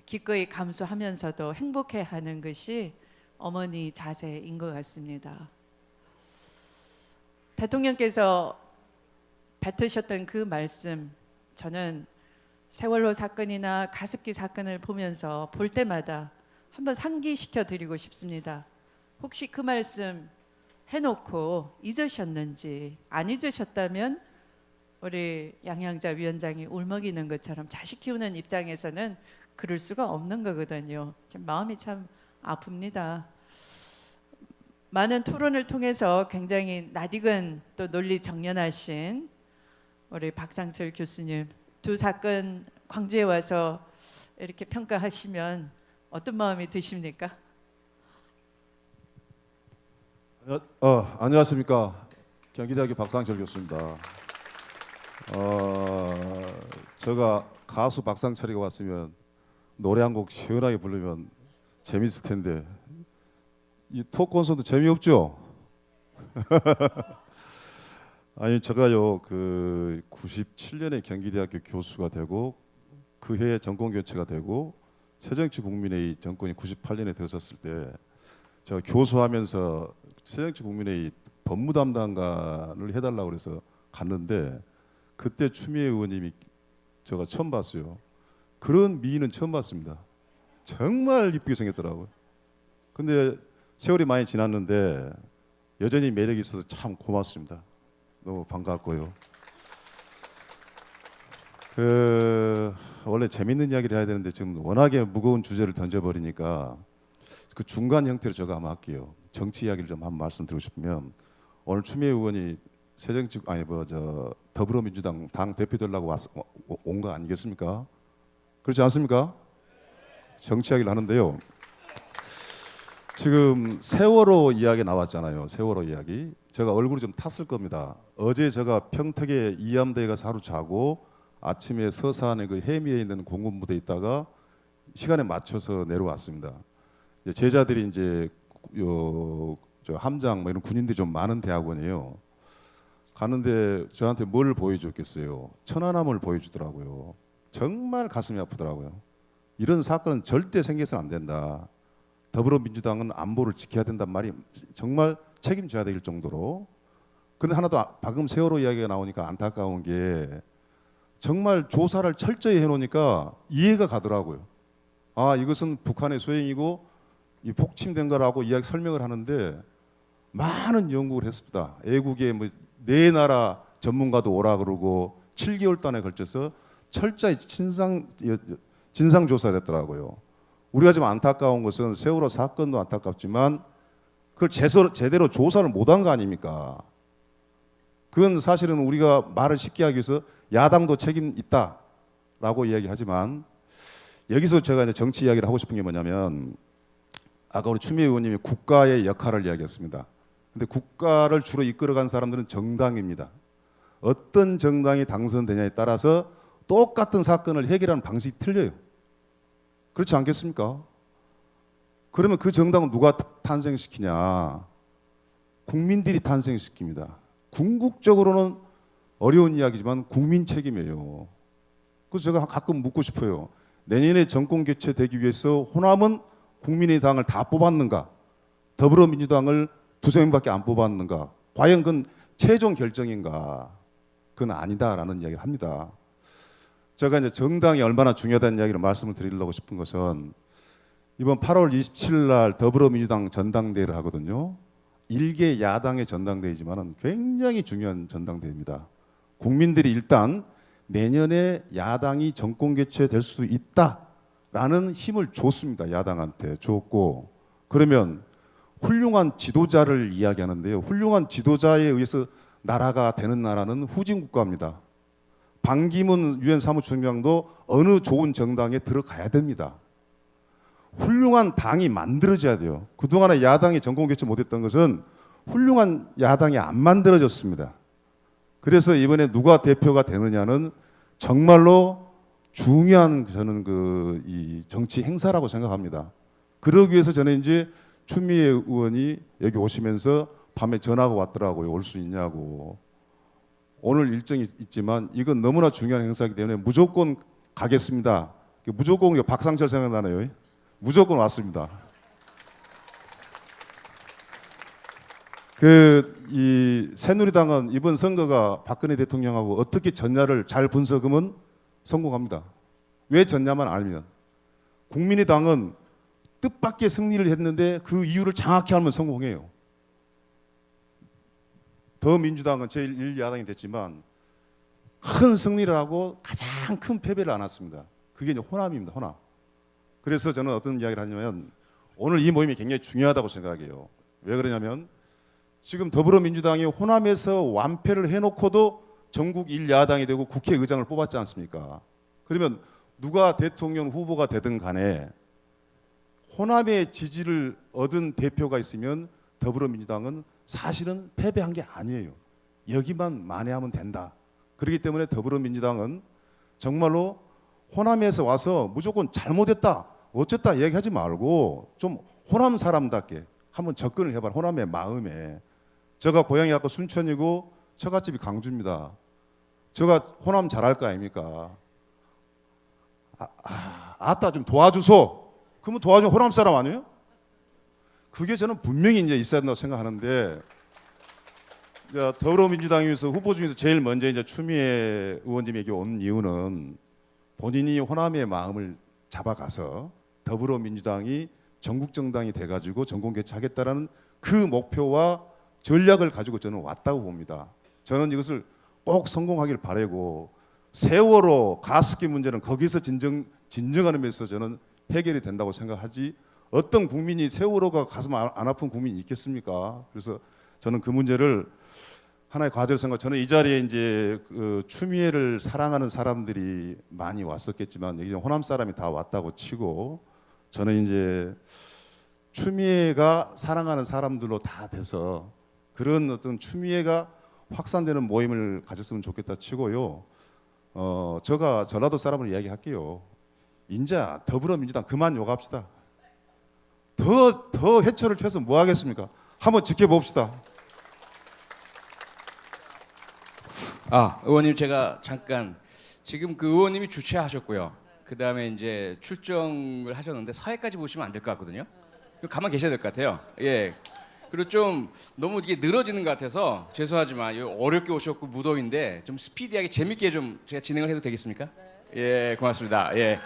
기꺼이 감수하면서도 행복해하는 것이 어머니 자세인 것 같습니다. 대통령께서 뱉으셨던 그 말씀, 저는 세월호 사건이나 가습기 사건을 보면서 볼 때마다 한번 상기시켜 드리고 싶습니다. 혹시 그 말씀 해놓고 잊으셨는지, 안 잊으셨다면 우리 양양자 위원장이 울먹이는 것처럼 자식 키우는 입장에서는 그럴 수가 없는 거거든요. 참 마음이 참 아픕니다. 많은 토론을 통해서 굉장히 낯익은 또 논리 정연하신 우리 박상철 교수님, 두 사건 광주에 와서 이렇게 평가하시면 어떤 마음이 드십니까? 안녕하십니까. 경기대학교 박상철 교수입니다. 제가 가수 박상철이가 왔으면 노래 한 곡 시원하게 부르면 재밌을 텐데 이 톡 콘서트 재미없죠? 아니 제가요 그 97년에 경기대학교 교수가 되고 그 해에 정권 교체가 되고 새정치국민회의 정권이 98년에 들어섰을 때 제가 교수하면서 새정치국민회의 법무담당관을 해달라고 그래서 갔는데 그때 추미애 의원님이 제가 처음 봤어요. 그런 미인은 처음 봤습니다. 정말 이쁘게 생겼더라고요. 근데 세월이 많이 지났는데 여전히 매력이 있어서 참 고맙습니다. 너무 반갑고요. 원래 재밌는 이야기를 해야 되는데 지금 워낙에 무거운 주제를 던져버리니까 그 중간 형태로 제가 한번 할게요. 정치 이야기를 좀 한번 말씀드리고 싶으면 오늘 추미애 의원이 새정치 더불어민주당 당 대표 되려고 온 거 아니겠습니까? 그렇지 않습니까? 정치 이야기를 하는데요. 지금 세월호 이야기 나왔잖아요. 세월호 이야기. 제가 얼굴이 좀 탔을 겁니다. 어제 제가 평택에 이암대에 가서 하루 자고 아침에 서산에 그 해미에 있는 공군부대에 있다가 시간에 맞춰서 내려왔습니다. 제자들이 이제 저 함장 뭐 이런 군인들이 좀 많은 대학원이에요. 가는데 저한테 뭘 보여줬겠어요? 천안함을 보여주더라고요. 정말 가슴이 아프더라고요. 이런 사건은 절대 생겨서는 안 된다. 더불어민주당은 안보를 지켜야 된단 말이 정말 책임져야 될 정도로. 그런데 하나 더 방금 세월호 이야기가 나오니까 안타까운 게 정말 조사를 철저히 해놓으니까 이해가 가더라고요. 아 이것은 북한의 소행이고 이 폭침된 거라고 이야기 설명을 하는데 많은 연구를 했습니다. 애국의 뭐 네 나라 전문가도 오라 그러고 7개월 동안에 걸쳐서 철저히 진상 조사를 했더라고요. 우리가 좀 안타까운 것은 세월호 사건도 안타깝지만 그걸 제대로 조사를 못한 거 아닙니까? 그건 사실은 우리가 말을 쉽게 하기 위해서 야당도 책임 있다라고 이야기하지만 여기서 제가 이제 정치 이야기를 하고 싶은 게 뭐냐면 아까 우리 추미애 의원님이 국가의 역할을 이야기했습니다. 근데 국가를 주로 이끌어간 사람들은 정당입니다. 어떤 정당이 당선되냐에 따라서 똑같은 사건을 해결하는 방식이 틀려요. 그렇지 않겠습니까? 그러면 그 정당은 누가 탄생시키냐? 국민들이 탄생시킵니다. 궁극적으로는 어려운 이야기지만 국민 책임이에요. 그래서 제가 가끔 묻고 싶어요. 내년에 정권 교체되기 위해서 호남은 국민의당을 다 뽑았는가? 더불어민주당을 두세 명밖에 안 뽑았는가? 과연 그건 최종 결정인가? 그건 아니다라는 이야기를 합니다. 제가 이제 정당이 얼마나 중요하다는 이야기를 말씀을 드리려고 싶은 것은 이번 8월 27일 날 더불어민주당 전당대회를 하거든요. 일개 야당의 전당대회지만은 굉장히 중요한 전당대회입니다. 국민들이 일단 내년에 야당이 정권 교체될 수 있다라는 힘을 줬습니다. 야당한테 줬고 그러면 훌륭한 지도자를 이야기하는데요. 훌륭한 지도자에 의해서 나라가 되는 나라는 후진 국가입니다. 반기문 유엔 사무총장도 어느 좋은 정당에 들어가야 됩니다. 훌륭한 당이 만들어져야 돼요. 그동안에 야당이 정권 교체 못했던 것은 훌륭한 야당이 안 만들어졌습니다. 그래서 이번에 누가 대표가 되느냐는 정말로 중요한 저는 이 정치 행사라고 생각합니다. 그러기 위해서 저는 이제 추미애 의원이 여기 오시면서 밤에 전화가 왔더라고요. 올 수 있냐고. 오늘 일정이 있지만 이건 너무나 중요한 행사이기 때문에 무조건 가겠습니다. 무조건 박상철 생각나네요. 무조건 왔습니다. 이 새누리당은 이번 선거가 박근혜 대통령하고 어떻게 졌냐를 잘 분석하면 성공합니다. 왜 졌냐만 알면. 국민의당은 뜻밖의 승리를 했는데 그 이유를 정확히 알면 성공해요. 더민주당은 제1야당이 됐지만 큰 승리를 하고 가장 큰 패배를 안았습니다. 그게 이제 호남입니다. 호남. 그래서 저는 어떤 이야기를 하냐면 오늘 이 모임이 굉장히 중요하다고 생각해요. 왜 그러냐면 지금 더불어민주당이 호남에서 완패를 해놓고도 전국 1야당이 되고 국회의장을 뽑았지 않습니까? 그러면 누가 대통령 후보가 되든 간에 호남의 지지를 얻은 대표가 있으면 더불어민주당은 사실은 패배한 게 아니에요. 여기만 만회하면 된다. 그렇기 때문에 더불어민주당은 정말로 호남에서 와서 무조건 잘못했다, 어쨌다 얘기하지 말고 좀 호남 사람답게 한번 접근을 해봐라. 호남의 마음에. 제가 고향이 아까 순천이고 처갓집이 강주입니다. 제가 호남 잘할 거 아닙니까? 아따 좀 도와주소. 그러면 도와주면 호남 사람 아니에요? 그게 저는 분명히 이제 있어야 된다고 생각하는데 더불어민주당에서 후보 중에서 제일 먼저 이제 추미애 의원님에게 온 이유는 본인이 호남의 마음을 잡아가서 더불어민주당이 전국 정당이 돼가지고 정권 개최하겠다라는 그 목표와 전략을 가지고 저는 왔다고 봅니다. 저는 이것을 꼭 성공하길 바라고 세월호 가습기 문제는 거기서 진정하는 면에서 저는 해결이 된다고 생각하지 어떤 국민이 세월호가 가슴 안 아픈 국민이 있겠습니까? 그래서 저는 그 문제를 하나의 과제로 생각. 저는 이 자리에 이제 추미애를 사랑하는 사람들이 많이 왔었겠지만 여기 호남 사람이 다 왔다고 치고 저는 이제 추미애가 사랑하는 사람들로 다 돼서 그런 어떤 추미애가 확산되는 모임을 가졌으면 좋겠다 치고요. 제가 전라도 사람을 이야기할게요. 인자 더불어민주당 그만 욕합시다. 더 해초를 펴서 뭐 하겠습니까? 한번 지켜봅시다. 의원님 제가 잠깐 지금 그 의원님이 주최하셨고요. 그 다음에 이제 출정을 하셨는데 사회까지 보시면 안 될 것 같거든요. 가만 계셔야 될 것 같아요. 예. 그리고 좀 너무 이게 늘어지는 것 같아서 죄송하지만 어렵게 오셨고 무더위인데 좀 스피디하게 재밌게 좀 제가 진행을 해도 되겠습니까? 예, 고맙습니다. 예.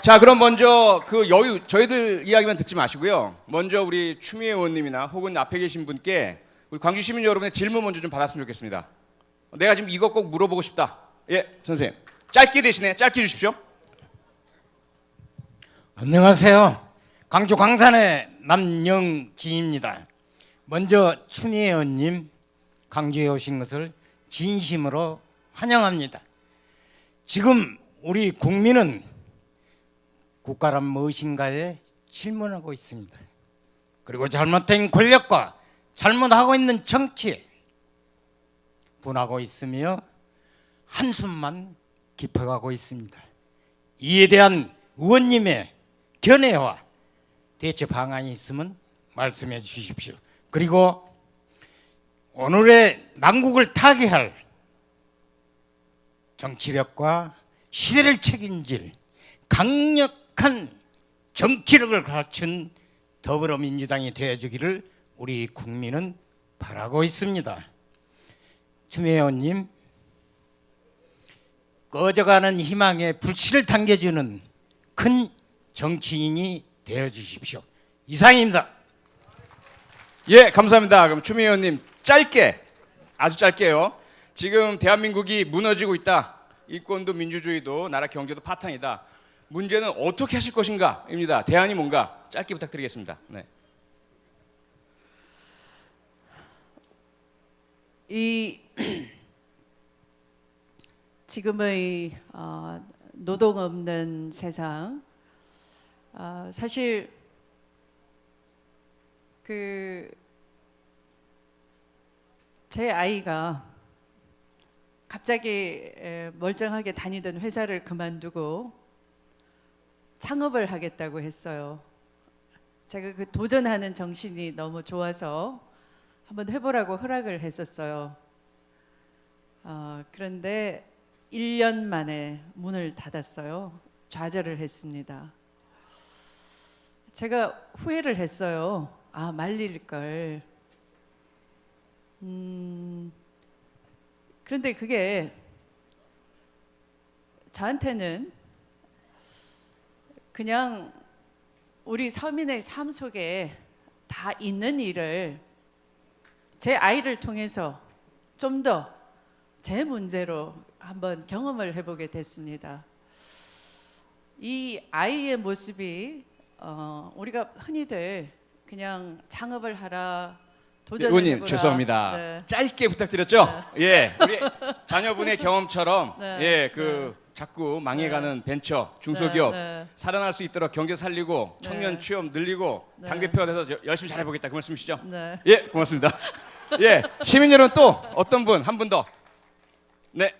자, 그럼 먼저 그 여유 저희들 이야기만 듣지 마시고요. 먼저 우리 추미애 의원님이나 혹은 앞에 계신 분께 우리 광주 시민 여러분의 질문 먼저 좀 받았으면 좋겠습니다. 내가 지금 이거 꼭 물어보고 싶다. 예, 선생님. 짧게 대신에 짧게 주십시오. 안녕하세요. 광주 광산의 남영진입니다. 먼저 추미애 의원님 광주에 오신 것을 진심으로 환영합니다. 지금 우리 국민은 국가란 무엇인가에 질문하고 있습니다. 그리고 잘못된 권력과 잘못하고 있는 정치에 분하고 있으며 한숨만 깊어가고 있습니다. 이에 대한 의원님의 견해와 대처 방안이 있으면 말씀해 주십시오. 그리고 오늘의 난국을 타개할 정치력과 시대를 책임질 강력한 정치력을 갖춘 더불어민주당이 되어주기를 우리 국민은 바라고 있습니다. 추미애 의원님, 꺼져가는 희망에 불씨를 당겨주는 큰 정치인이 되어주십시오. 이상입니다. 예, 감사합니다. 그럼 추미애 의원님 짧게, 아주 짧게요. 지금 대한민국이 무너지고 있다. 인권도 민주주의도 나라 경제도 파탄이다. 문제는 어떻게 하실 것인가입니다. 대안이 뭔가 짧게 부탁드리겠습니다. 네. 이 지금의 노동 없는 세상, 사실 제 아이가 갑자기 멀쩡하게 다니던 회사를 그만두고 창업을 하겠다고 했어요. 제가 그 도전하는 정신이 너무 좋아서 한번 해보라고 허락을 했었어요. 그런데 1년 만에 문을 닫았어요. 좌절을 했습니다. 제가 후회를 했어요. 말릴 걸. 그런데 그게 저한테는 그냥 우리 서민의 삶 속에 다 있는 일을 제 아이를 통해서 좀 더 제 문제로 한번 경험을 해보게 됐습니다. 이 아이의 모습이 우리가 흔히들 그냥 창업을 하라, 도전을 의원님 해보라. 죄송합니다. 네. 짧게 부탁드렸죠? 예, 우리 자녀분의 경험처럼 네. 예, 자꾸 망해가는 벤처 중소기업 네. 살아날 수 있도록 경제 살리고 네. 청년 취업 늘리고 네. 당 대표가 돼서 열심히 잘해보겠다 그 말씀이시죠? 네. 예, 고맙습니다. 예, 시민 여러분 또 어떤 분 한 분 더. 네.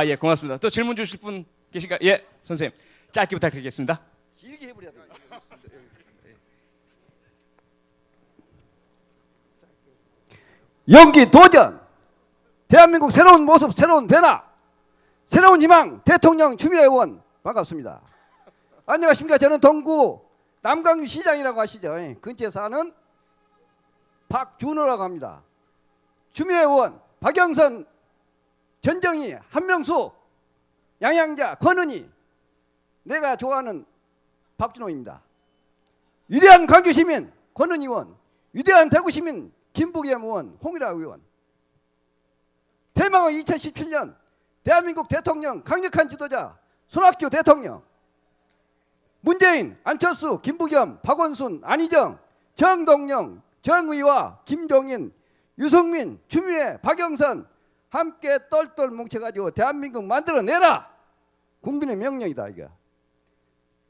예, 고맙습니다. 또 질문 주실 분 계신가? 예, 선생님 짧게 부탁드리겠습니다. 길게 해버려야 돼. 연기 도전, 대한민국 새로운 모습, 새로운 변화, 새로운 희망, 대통령 추미애 의원 반갑습니다. 안녕하십니까? 저는 동구 남강주 시장이라고 하시죠. 근처에 사는 박준호라고 합니다. 추미애 의원, 박영선, 전정희, 한명수, 양양자, 권은희, 내가 좋아하는 박준호입니다. 위대한 광주시민 권은희 의원, 위대한 대구시민 김부겸 의원, 홍일화 의원. 대망의 2017년 대한민국 대통령 강력한 지도자 손학규 대통령, 문재인, 안철수, 김부겸, 박원순, 안희정, 정동영, 정의와 김종인, 유승민, 추미애, 박영선 함께 똘똘 뭉쳐가지고 대한민국 만들어내라. 국민의 명령이다 이거.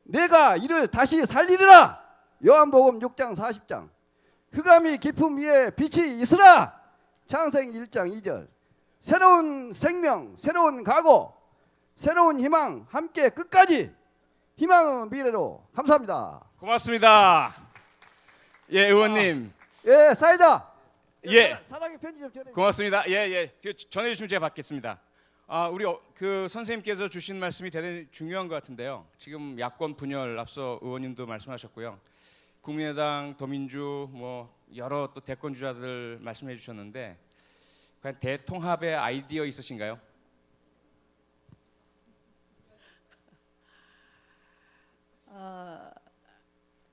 내가 이를 다시 살리리라. 요한복음 6장 40장. 흑암이 깊음 위에 빛이 있으라. 창세기 1장 2절. 새로운 생명, 새로운 각오, 새로운 희망 함께 끝까지 희망의 미래로. 감사합니다. 고맙습니다. 예, 의원님. 예, 사회자. 예. 사랑의 편지 좀 전해. 고맙습니다. 예. 전해주시면 제가 받겠습니다. 우리 그 선생님께서 주신 말씀이 대단히 중요한 것 같은데요. 지금 야권 분열 앞서 의원님도 말씀하셨고요. 국민의당, 더민주 뭐 여러 또 대권 주자들 말씀해 주셨는데 과연 대통합의 아이디어 있으신가요?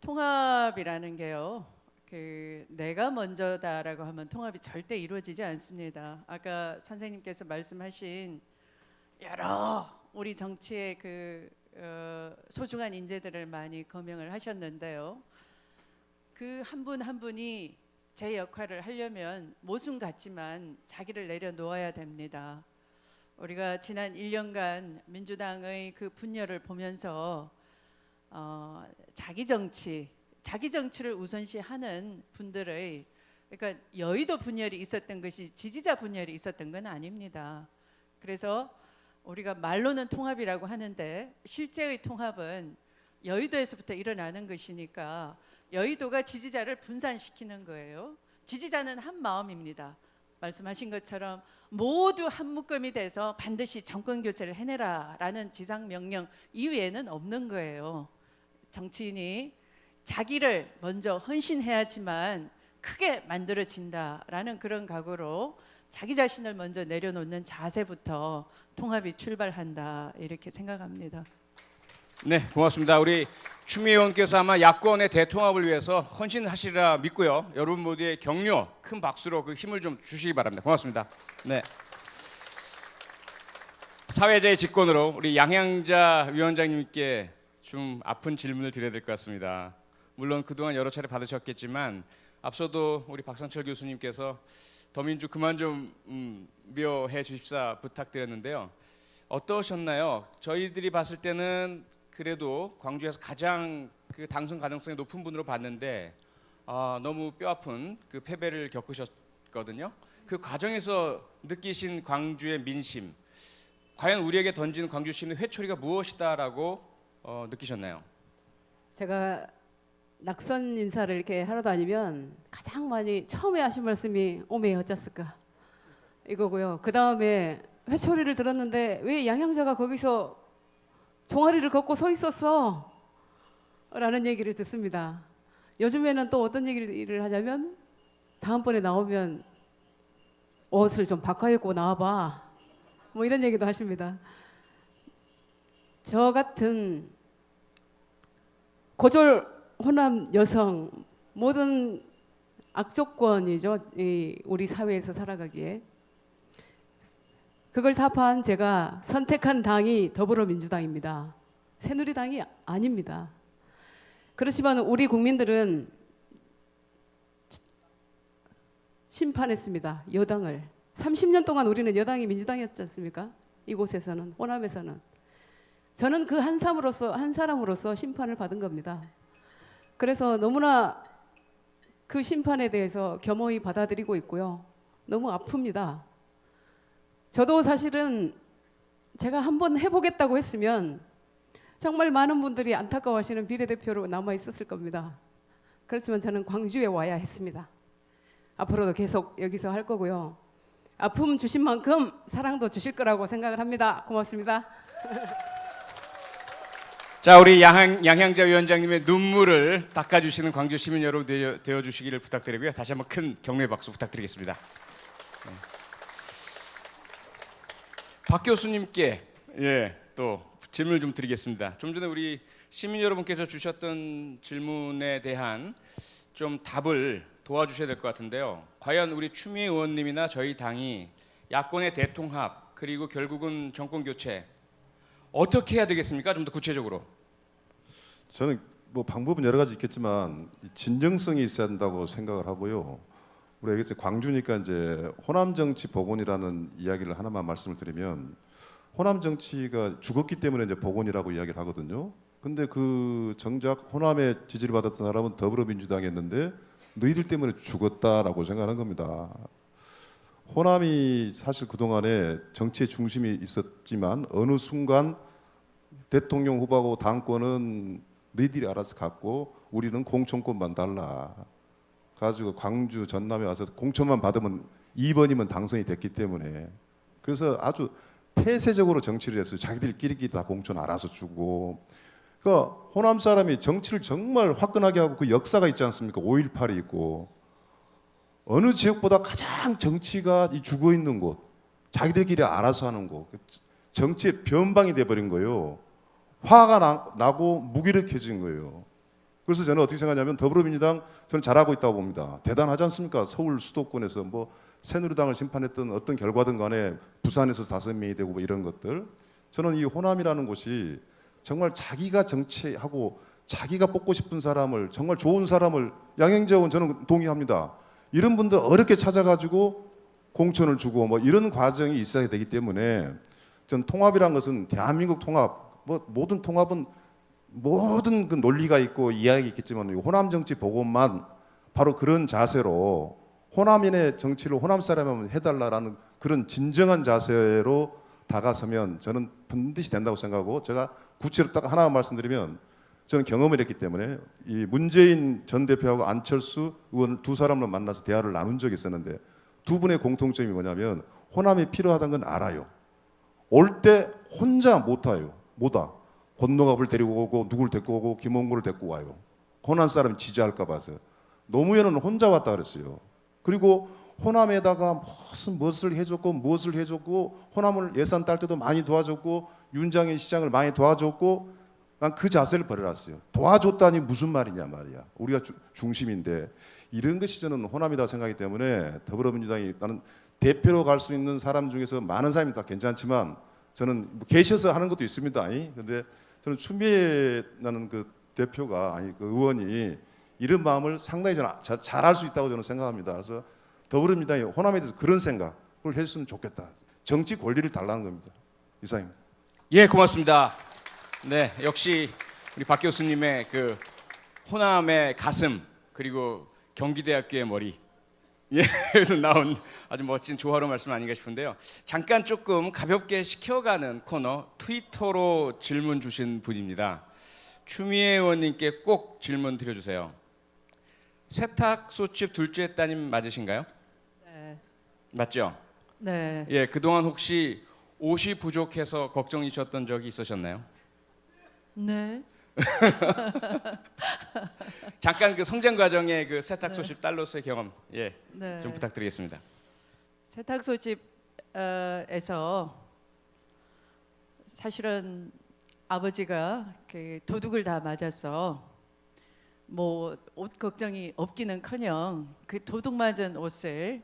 통합이라는 게요. 내가 먼저다라고 하면 통합이 절대 이루어지지 않습니다. 아까 선생님께서 말씀하신 여러 우리 정치의 소중한 인재들을 많이 거명을 하셨는데요. 그 한 분 한 분이 제 역할을 하려면 모순 같지만 자기를 내려놓아야 됩니다. 우리가 지난 1년간 민주당의 그 분열을 보면서 자기 정치를 우선시하는 분들의, 그러니까 여의도 분열이 있었던 것이 지지자 분열이 있었던 건 아닙니다. 그래서 우리가 말로는 통합이라고 하는데 실제의 통합은 여의도에서부터 일어나는 것이니까 여의도가 지지자를 분산시키는 거예요. 지지자는 한 마음입니다. 말씀하신 것처럼 모두 한 묶음이 돼서 반드시 정권 교체를 해내라라는 지상 명령 이외에는 없는 거예요. 정치인이 자기를 먼저 헌신해야지만 크게 만들어진다라는 그런 각오로 자기 자신을 먼저 내려놓는 자세부터 통합이 출발한다 이렇게 생각합니다. 네, 고맙습니다. 우리 추미애 의원께서 아마 야권의 대통합을 위해서 헌신하시리라 믿고요. 여러분 모두의 격려, 큰 박수로 그 힘을 좀 주시기 바랍니다. 고맙습니다. 네. 사회자의 직권으로 우리 양양자 위원장님께 좀 아픈 질문을 드려야 될 것 같습니다. 물론 그동안 여러 차례 받으셨겠지만 앞서도 우리 박상철 교수님께서 더민주 그만 좀 묘해 주십사 부탁드렸는데요. 어떠셨나요? 저희들이 봤을 때는 그래도 광주에서 가장 그 당선 가능성이 높은 분으로 봤는데 너무 뼈아픈 그 패배를 겪으셨거든요. 그 과정에서 느끼신 광주의 민심, 과연 우리에게 던진 광주 시민의 회초리가 무엇이다라고 느끼셨나요? 제가 낙선 인사를 이렇게 하러 다니면 가장 많이 처음에 하신 말씀이 오메 어쩌을까 이거고요. 그 다음에 회초리를 들었는데 왜 양향자가 거기서 종아리를 걷고 서 있었어? 라는 얘기를 듣습니다. 요즘에는 또 어떤 얘기를 하냐면 다음번에 나오면 옷을 좀 바꿔 입고 나와봐. 뭐 이런 얘기도 하십니다. 저 같은 고졸 호남 여성 모든 악조건이죠. 우리 사회에서 살아가기에 그걸 타파한 제가 선택한 당이 더불어민주당입니다. 새누리당이 아닙니다. 그렇지만 우리 국민들은 심판했습니다. 여당을. 30년 동안 우리는 여당이 민주당이었지 않습니까? 이곳에서는, 호남에서는. 저는 그 한 사람으로서 심판을 받은 겁니다. 그래서 너무나 그 심판에 대해서 겸허히 받아들이고 있고요. 너무 아픕니다. 저도 사실은 제가 한번 해보겠다고 했으면 정말 많은 분들이 안타까워하시는 비례대표로 남아 있었을 겁니다. 그렇지만 저는 광주에 와야 했습니다. 앞으로도 계속 여기서 할 거고요. 아픔 주신 만큼 사랑도 주실 거라고 생각을 합니다. 고맙습니다. 자, 우리 양향자 위원장님의 눈물을 닦아주시는 광주 시민 여러분 되어주시기를 부탁드리고요. 다시 한번 큰 격려의 박수 부탁드리겠습니다. 네. 박 교수님께 또 질문을 좀 드리겠습니다. 좀 전에 우리 시민 여러분께서 주셨던 질문에 대한 좀 답을 도와주셔야 될 것 같은데요. 과연 우리 추미애 의원님이나 저희 당이 야권의 대통합 그리고 결국은 정권 교체 어떻게 해야 되겠습니까? 좀 더 구체적으로. 저는 뭐 방법은 여러 가지 있겠지만 진정성이 있어야 한다고 생각을 하고요. 우리 이제 광주니까 이제 호남 정치 복원이라는 이야기를 하나만 말씀을 드리면 호남 정치가 죽었기 때문에 이제 복원이라고 이야기를 하거든요. 근데 그 정작 호남의 지지를 받았던 사람은 더불어민주당이었는데 너희들 때문에 죽었다라고 생각하는 겁니다. 호남이 사실 그동안에 정치의 중심이 있었지만 어느 순간 대통령 후보하고 당권은 너희들이 알아서 갖고 우리는 공천권만 달라 가지고 광주 전남에 와서 공천만 받으면 2번이면 당선이 됐기 때문에 그래서 아주 폐쇄적으로 정치를 했어요. 자기들끼리 다 공천 알아서 주고. 그러니까 호남 사람이 정치를 정말 화끈하게 하고 그 역사가 있지 않습니까? 5.18이 있고 어느 지역보다 가장 정치가 죽어 있는 곳, 자기들끼리 알아서 하는 곳, 정치의 변방이 돼버린 거예요. 화가 나고 무기력해진 거예요. 그래서 저는 어떻게 생각하냐면 더불어민주당 저는 잘하고 있다고 봅니다. 대단하지 않습니까? 서울 수도권에서 뭐 새누리당을 심판했던 어떤 결과든 간에 부산에서 5명이 되고 뭐 이런 것들. 저는 이 호남이라는 곳이 정말 자기가 정치하고 자기가 뽑고 싶은 사람을 정말 좋은 사람을 양행자 의원 저는 동의합니다. 이런 분들 어렵게 찾아가지고 공천을 주고 뭐 이런 과정이 있어야 되기 때문에 전 통합이란 것은 대한민국 통합 뭐 모든 통합은 모든 그 논리가 있고 이야기가 있겠지만 호남 정치 복원만 바로 그런 자세로 호남인의 정치를 호남 사람이면 해달라라는 그런 진정한 자세로 다가서면 저는 반드시 된다고 생각하고 제가 구체로 딱 하나 말씀드리면 저는 경험을 했기 때문에 이 문재인 전 대표하고 안철수 의원 두 사람을 만나서 대화를 나눈 적이 있었는데 두 분의 공통점이 뭐냐면 호남이 필요하다는 건 알아요. 올 때 혼자 못 와요. 못 와. 권노갑을 데리고 오고 누굴 데리고 오고 김홍구를 데리고 와요. 호남 사람이 지지할까 봐서. 노무현은 혼자 왔다 그랬어요. 그리고 호남에다가 무엇을 해줬고 호남을 예산 딸 때도 많이 도와줬고 윤장현 시장을 많이 도와줬고 난 그 자세를 버려놨어요. 도와줬다니 무슨 말이냐 말이야. 우리가 중심인데 이런 것이 저는 호남이다 생각하기 때문에 더불어민주당이 나는 대표로 갈 수 있는 사람 중에서 많은 사람이 다 괜찮지만 저는 뭐 계셔서 하는 것도 있습니다. 근데 저는 추미애 나는 그 대표가 그 의원이 이런 마음을 상당히 저는 잘할 수 있다고 저는 생각합니다. 그래서 더불어민주당이 호남에 대해서 그런 생각을 했으면 좋겠다. 정치 권리를 달라는 겁니다. 이상입니다. 예, 고맙습니다. 네, 역시 우리 박 교수님의 그 호남의 가슴 그리고 경기대학교의 머리 그래서 나온 아주 멋진 조화로운 말씀 아닌가 싶은데요. 잠깐 조금 가볍게 식혀가는 코너 트위터로 질문 주신 분입니다. 추미애 의원님께 꼭 질문 드려주세요. 세탁소집 둘째 따님 맞으신가요? 네. 맞죠? 네. 예, 그동안 혹시 옷이 부족해서 걱정이셨던 적이 있으셨나요? 네. 잠깐 그 성장 과정의 그 세탁소집 딸로서의 경험, 예, 네. 좀 부탁드리겠습니다. 세탁소집에서 사실은 아버지가 그 도둑을 다 맞아서 뭐 옷 걱정이 없기는커녕 그 도둑 맞은 옷을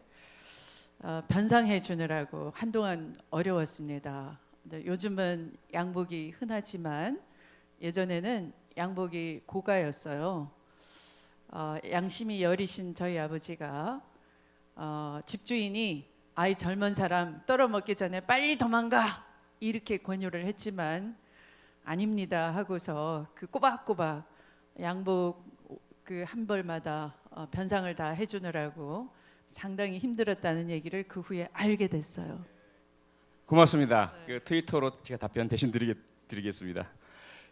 변상해 주느라고 한동안 어려웠습니다. 근데 요즘은 양복이 흔하지만 예전에는 양복이 고가였어요. 양심이 여리신 저희 아버지가 집주인이 아이 젊은 사람 떨어먹기 전에 빨리 도망가 이렇게 권유를 했지만 아닙니다 하고서 그 꼬박꼬박 양복 그 한 벌마다 변상을 다 해주느라고 상당히 힘들었다는 얘기를 그 후에 알게 됐어요. 고맙습니다. 그 트위터로 제가 답변 대신 드리겠습니다.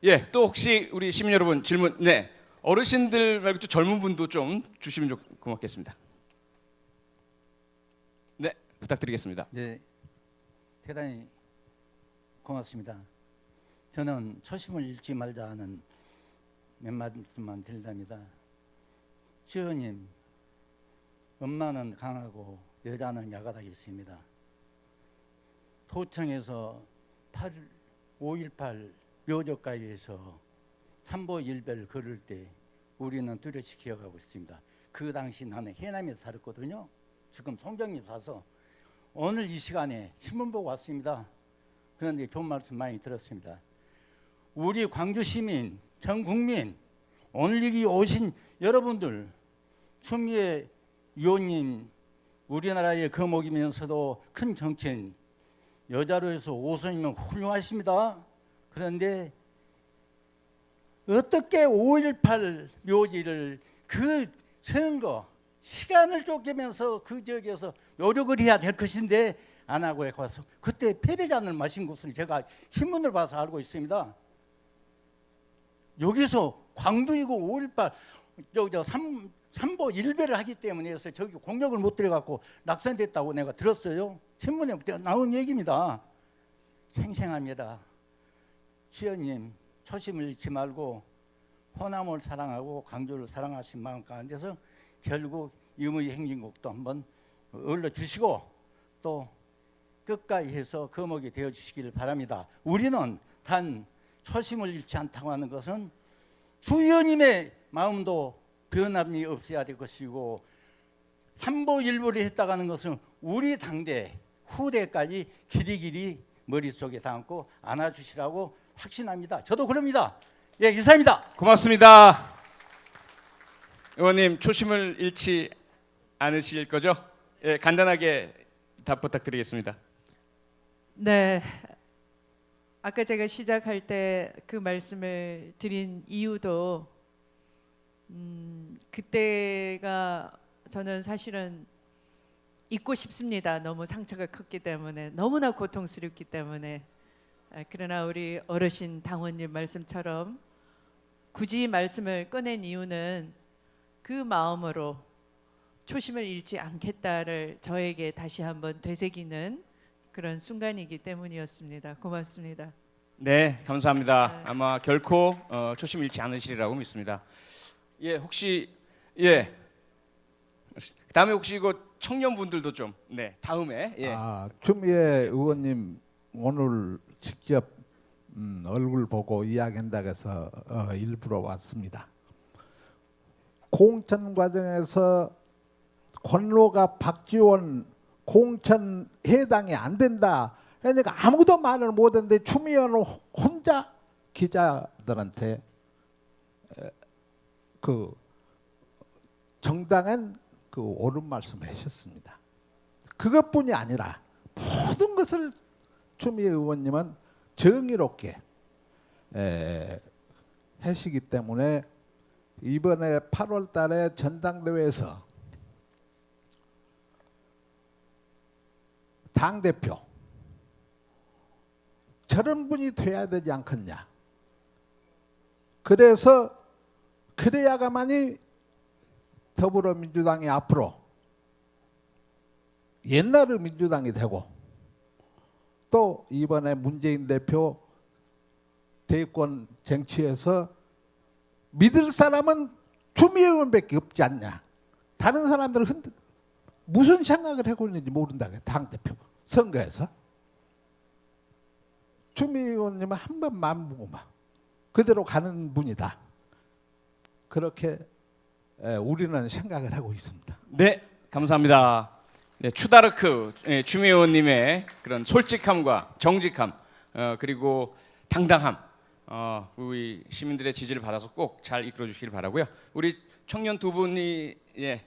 예, 또 혹시 우리 시민 여러분 질문, 네, 어르신들 말고 또 젊은 분도 좀 주시면 고맙겠습니다. 네, 부탁드리겠습니다. 네, 대단히 고맙습니다. 저는 초심을 잃지 말자 하는 몇 말씀만 드린답니다. 시어님, 엄마는 강하고 여자는 약하다겠습니다. 도청에서 5.18 묘적가에서 삼보일배를 걸을 때 우리는 뚜렷이 기억하고 있습니다. 그 당시 나는 해남에서 살았거든요. 지금 송정리 사서 오늘 이 시간에 신문 보고 왔습니다. 그런데 좋은 말씀 많이 들었습니다. 우리 광주 시민, 전 국민, 오늘 여기 오신 여러분들, 추미애 의원님, 우리나라의 거목이면서도 큰 정치인, 여자로 해서 오선이면 훌륭하십니다. 그런데 어떻게 5.18 묘지를 그 선거 시간을 쫓기면서 그 지역에서 노력을 해야 될 것인데 안 하고 와서 그때 패배잔을 마신 것을 제가 신문을 봐서 알고 있습니다. 여기서 광주이고 5.18 삼보 일배를 하기 때문에 해서 저기 공격을 못 들어갖고 낙선됐다고 내가 들었어요. 신문에 나온 얘기입니다. 생생합니다. 시어님 초심을 잃지 말고 호남을 사랑하고 광주를 사랑하신 마음 가운데서 결국 유무의 행진곡도 한번 올려주시고 또 끝까지 해서 거목이 되어주시기를 바랍니다. 우리는 단 초심을 잃지 않다고 하는 것은 주 의원님의 마음도 변함이 없어야 될 것이고 삼보일보를 했다고 하는 것은 우리 당대 후대까지 길이길이 머릿속에 담고 안아주시라고 확신합니다. 저도 그럽니다. 예, 이상입니다. 고맙습니다. 의원님 초심을 잃지 않으실 거죠? 예, 간단하게 답 부탁드리겠습니다. 네. 아까 제가 시작할 때 그 말씀을 드린 이유도 그때가 저는 사실은 잊고 싶습니다. 너무 상처가 컸기 때문에, 너무나 고통스럽기 때문에. 그러나 우리 어르신 당원님 말씀처럼 굳이 말씀을 꺼낸 이유는 그 마음으로 초심을 잃지 않겠다를 저에게 다시 한번 되새기는 그런 순간이기 때문이었습니다. 고맙습니다. 네, 감사합니다. 아마 결코 초심 잃지 않으시리라고 믿습니다. 예, 혹시 예, 다음에 혹시 이거 청년분들도 좀, 네, 다음에 예. 추미애 의원님 오늘 직접 얼굴 보고 이야기한다고 해서 일부러 왔습니다. 공천 과정에서 권로가 박지원 공천 해당이 안 된다. 그러니까 아무도 말을 못했는데 추미애 의원은 혼자 기자들한테 그 정당한 그 옳은 말씀을 하셨습니다. 그것뿐이 아니라 모든 것을 추미애 의원님은 정의롭게 하시기 때문에 이번에 8월 달에 전당대회에서 당대표 저런 분이 돼야 되지 않겠냐. 그래서 그래야가만이 더불어민주당이 앞으로 옛날의 민주당이 되고 또 이번에 문재인 대표 대권 정치에서 믿을 사람은 추미애 의원밖에 없지 않냐. 다른 사람들은 무슨 생각을 하고 있는지 모른다. 당대표 선거에서. 추미애 의원님은 한 번만 보고만 그대로 가는 분이다. 그렇게 우리는 생각을 하고 있습니다. 네, 감사합니다. 네, 추다르크 주미 의원님의 그런 솔직함과 정직함 그리고 당당함 우리 시민들의 지지를 받아서 꼭 잘 이끌어 주시길 바라고요. 우리 청년 두 분이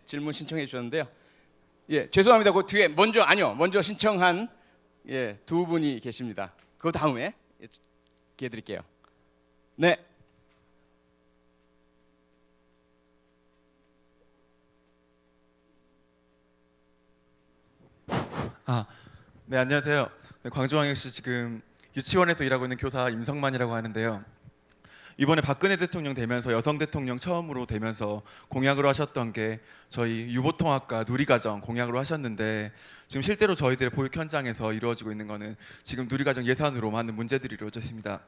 질문 신청해 주셨는데요. 죄송합니다. 그 뒤에 먼저 신청한 두 분이 계십니다. 그 다음에 기회 드릴게요. 네. 네, 안녕하세요. 네, 광주광역시 지금 유치원에서 일하고 있는 교사 임성만이라고 하는데요. 이번에 박근혜 대통령 되면서 여성 대통령 처음으로 되면서 공약으로 하셨던 게 저희 유보통합과 누리과정 공약으로 하셨는데 지금 실제로 저희들의 보육 현장에서 이루어지고 있는 거는 지금 누리과정 예산으로 많은 문제들이 이루어져 있습니다.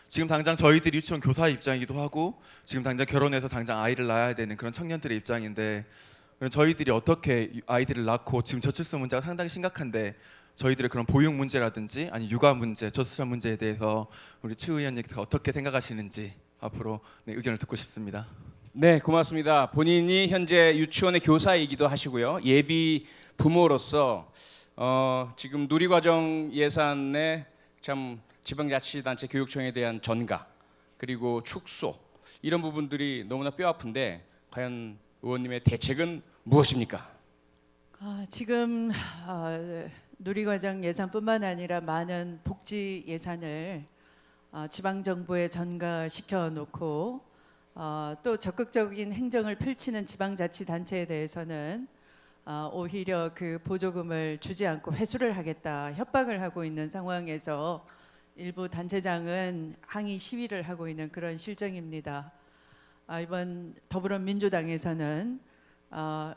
지금 당장 저희들이 유치원 교사의 입장이기도 하고 지금 당장 결혼해서 당장 아이를 낳아야 되는 그런 청년들의 입장인데 저희들이 어떻게 아이들을 낳고 지금 저출산 문제가 상당히 심각한데 저희들의 그런 보육 문제라든지 아니 육아 문제, 저출산 문제에 대해서 우리 추 의원님께서 어떻게 생각하시는지 앞으로 의견을 듣고 싶습니다. 네, 고맙습니다. 본인이 현재 유치원의 교사이기도 하시고요. 예비 부모로서 지금 누리과정 예산에 참 지방자치단체 교육청에 대한 전가 그리고 축소 이런 부분들이 너무나 뼈아픈데 과연 의원님의 대책은 무엇입니까? 지금 누리과정 예산뿐만 아니라 많은 복지 예산을 지방 정부에 전가시켜 놓고 또 적극적인 행정을 펼치는 지방자치단체에 대해서는 오히려 그 보조금을 주지 않고 회수를 하겠다 협박을 하고 있는 상황에서 일부 단체장은 항의 시위를 하고 있는 그런 실정입니다. 이번 더불어민주당에서는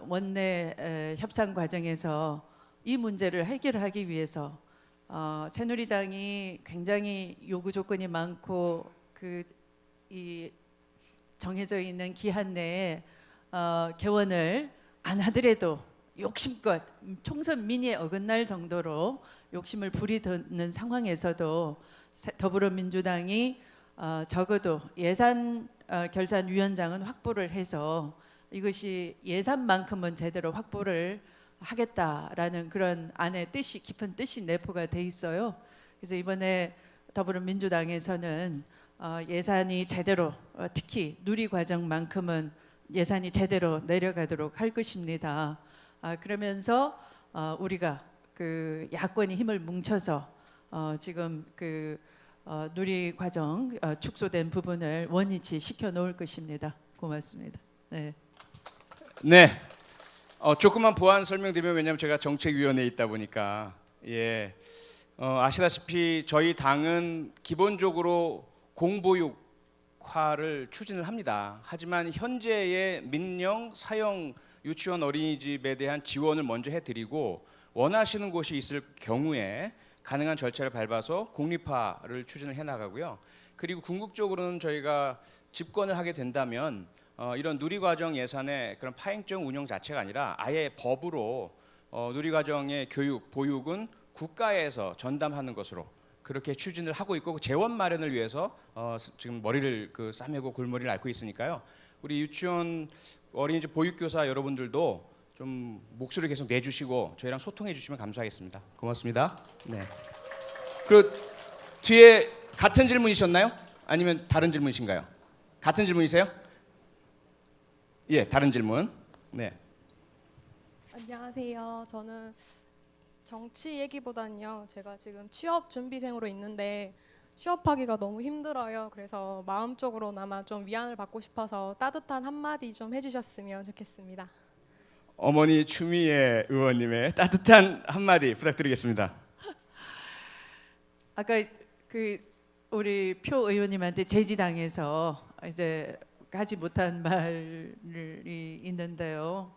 원내 협상 과정에서 이 문제를 해결하기 위해서 새누리당이 굉장히 요구 조건이 많고 이 정해져 있는 기한 내에 개원을 안 하더라도 욕심껏 총선 민의에 어긋날 정도로 욕심을 부리는 상황에서도 더불어민주당이 적어도 예산 결산위원장은 확보를 해서 이것이 예산만큼은 제대로 확보를 하겠다라는 그런 안에 깊은 뜻이 내포가 돼 있어요. 그래서 이번에 더불어민주당에서는 예산이 제대로 특히 누리과정만큼은 예산이 제대로 내려가도록 할 것입니다. 그러면서 우리가 그 야권이 힘을 뭉쳐서 지금 누리과정 축소된 부분을 원위치 시켜 놓을 것입니다. 고맙습니다. 네. 네. 조금만 보완 설명드리면 왜냐하면 제가 정책위원회에 있다 보니까 아시다시피 저희 당은 기본적으로 공보육화를 추진을 합니다. 하지만 현재의 민영, 사형 유치원 어린이집에 대한 지원을 먼저 해드리고 원하시는 곳이 있을 경우에 가능한 절차를 밟아서 공립화를 추진을 해나가고요. 그리고 궁극적으로는 저희가 집권을 하게 된다면 이런 누리과정 예산의 그런 파행적 운영 자체가 아니라 아예 법으로 누리과정의 교육, 보육은 국가에서 전담하는 것으로 그렇게 추진을 하고 있고 재원 마련을 위해서 지금 머리를 싸매고 골머리를 앓고 있으니까요. 우리 유치원 어린이집 보육교사 여러분들도 좀 목소리 계속 내주시고 저희랑 소통해 주시면 감사하겠습니다. 고맙습니다. 네. 그 뒤에 같은 질문이셨나요? 아니면 다른 질문이신가요? 같은 질문이세요? 예, 다른 질문. 네. 안녕하세요. 저는 정치 얘기보다는요. 제가 지금 취업 준비생으로 있는데 취업하기가 너무 힘들어요. 그래서 마음적으로나마 좀 위안을 받고 싶어서 따뜻한 한마디 좀 해주셨으면 좋겠습니다. 어머니 추미애 의원님의 따뜻한 한마디 부탁드리겠습니다. 아까 우리 표 의원님한테 제지당해서 이제 가지 못한 말이 있는데요.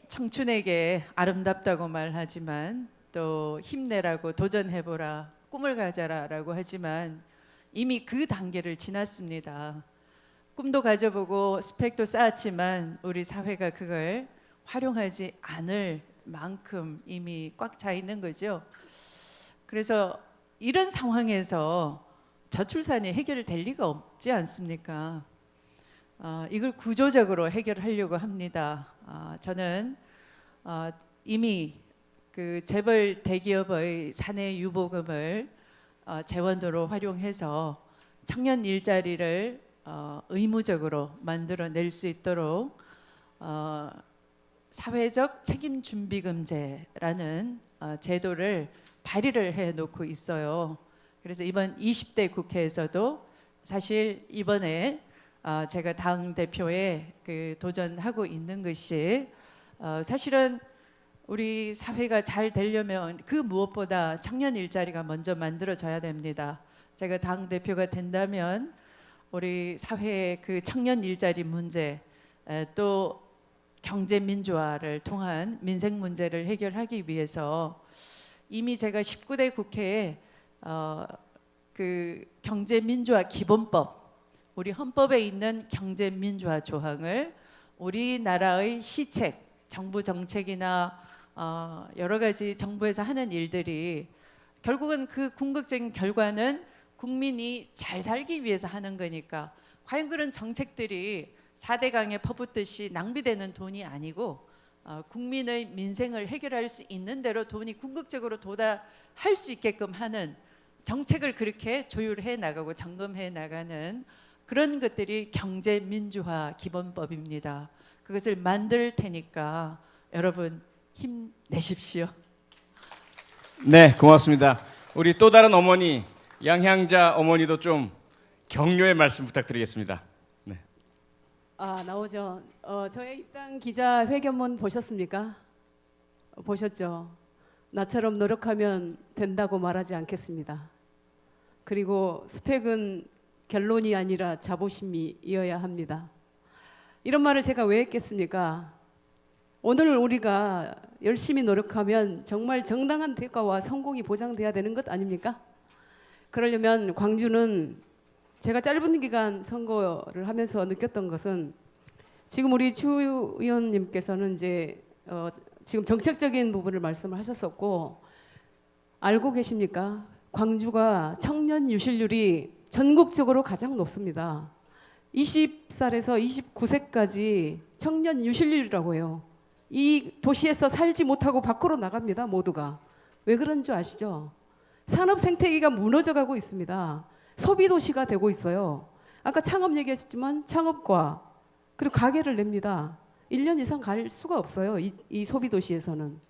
청춘에게 아름답다고 말하지만 또 힘내라고 도전해보라, 꿈을 가져라라고 하지만 이미 그 단계를 지났습니다. 꿈도 가져보고 스펙도 쌓았지만 우리 사회가 그걸 활용하지 않을 만큼 이미 꽉 차 있는 거죠. 그래서 이런 상황에서 저출산이 해결될 리가 없지 않습니까? 이걸 구조적으로 해결하려고 합니다. 저는 이미 그 재벌 대기업의 사내 유보금을 재원으로 활용해서 청년 일자리를 의무적으로 만들어낼 수 있도록 사회적 책임 준비금제라는 제도를 발의를 해놓고 있어요. 그래서 이번 20대 국회에서도 사실 이번에 제가 당 대표에 그 도전하고 있는 것이 사실은 우리 사회가 잘 되려면 그 무엇보다 청년 일자리가 먼저 만들어져야 됩니다. 제가 당 대표가 된다면 우리 사회의 그 청년 일자리 문제 또 경제 민주화를 통한 민생 문제를 해결하기 위해서 이미 제가 19대 국회에 그 경제 민주화 기본법, 우리 헌법에 있는 경제 민주화 조항을 우리나라의 시책, 정부 정책이나 여러 가지 정부에서 하는 일들이 결국은 그 궁극적인 결과는 국민이 잘 살기 위해서 하는 거니까 과연 그런 정책들이 4대 강에 퍼붓듯이 낭비되는 돈이 아니고 국민의 민생을 해결할 수 있는 대로 돈이 궁극적으로 도달할 수 있게끔 하는 정책을 그렇게 조율해 나가고 점검해 나가는 그런 것들이 경제 민주화 기본법입니다. 그것을 만들 테니까 여러분 힘내십시오. 네, 고맙습니다. 우리 또 다른 어머니 양향자 어머니도 좀 격려의 말씀 부탁드리겠습니다. 네. 나오죠. 저의 입당 기자 회견문 보셨습니까? 보셨죠? 나처럼 노력하면 된다고 말하지 않겠습니다. 그리고 스펙은 결론이 아니라 자부심이어야 합니다. 이런 말을 제가 왜 했겠습니까? 오늘 우리가 열심히 노력하면 정말 정당한 대가와 성공이 보장돼야 되는 것 아닙니까? 그러려면 광주는 제가 짧은 기간 선거를 하면서 느꼈던 것은 지금 우리 추 의원님께서는 이제 지금 정책적인 부분을 말씀을 하셨었고 알고 계십니까? 광주가 청년 유실률이 전국적으로 가장 높습니다. 20살에서 29세까지 청년 유실률이라고 해요. 이 도시에서 살지 못하고 밖으로 나갑니다. 모두가. 왜 그런 줄 아시죠? 산업 생태계가 무너져가고 있습니다. 소비도시가 되고 있어요. 아까 창업 얘기하셨지만 창업과 그리고 가게를 냅니다. 1년 이상 갈 수가 없어요. 이 소비도시에서는.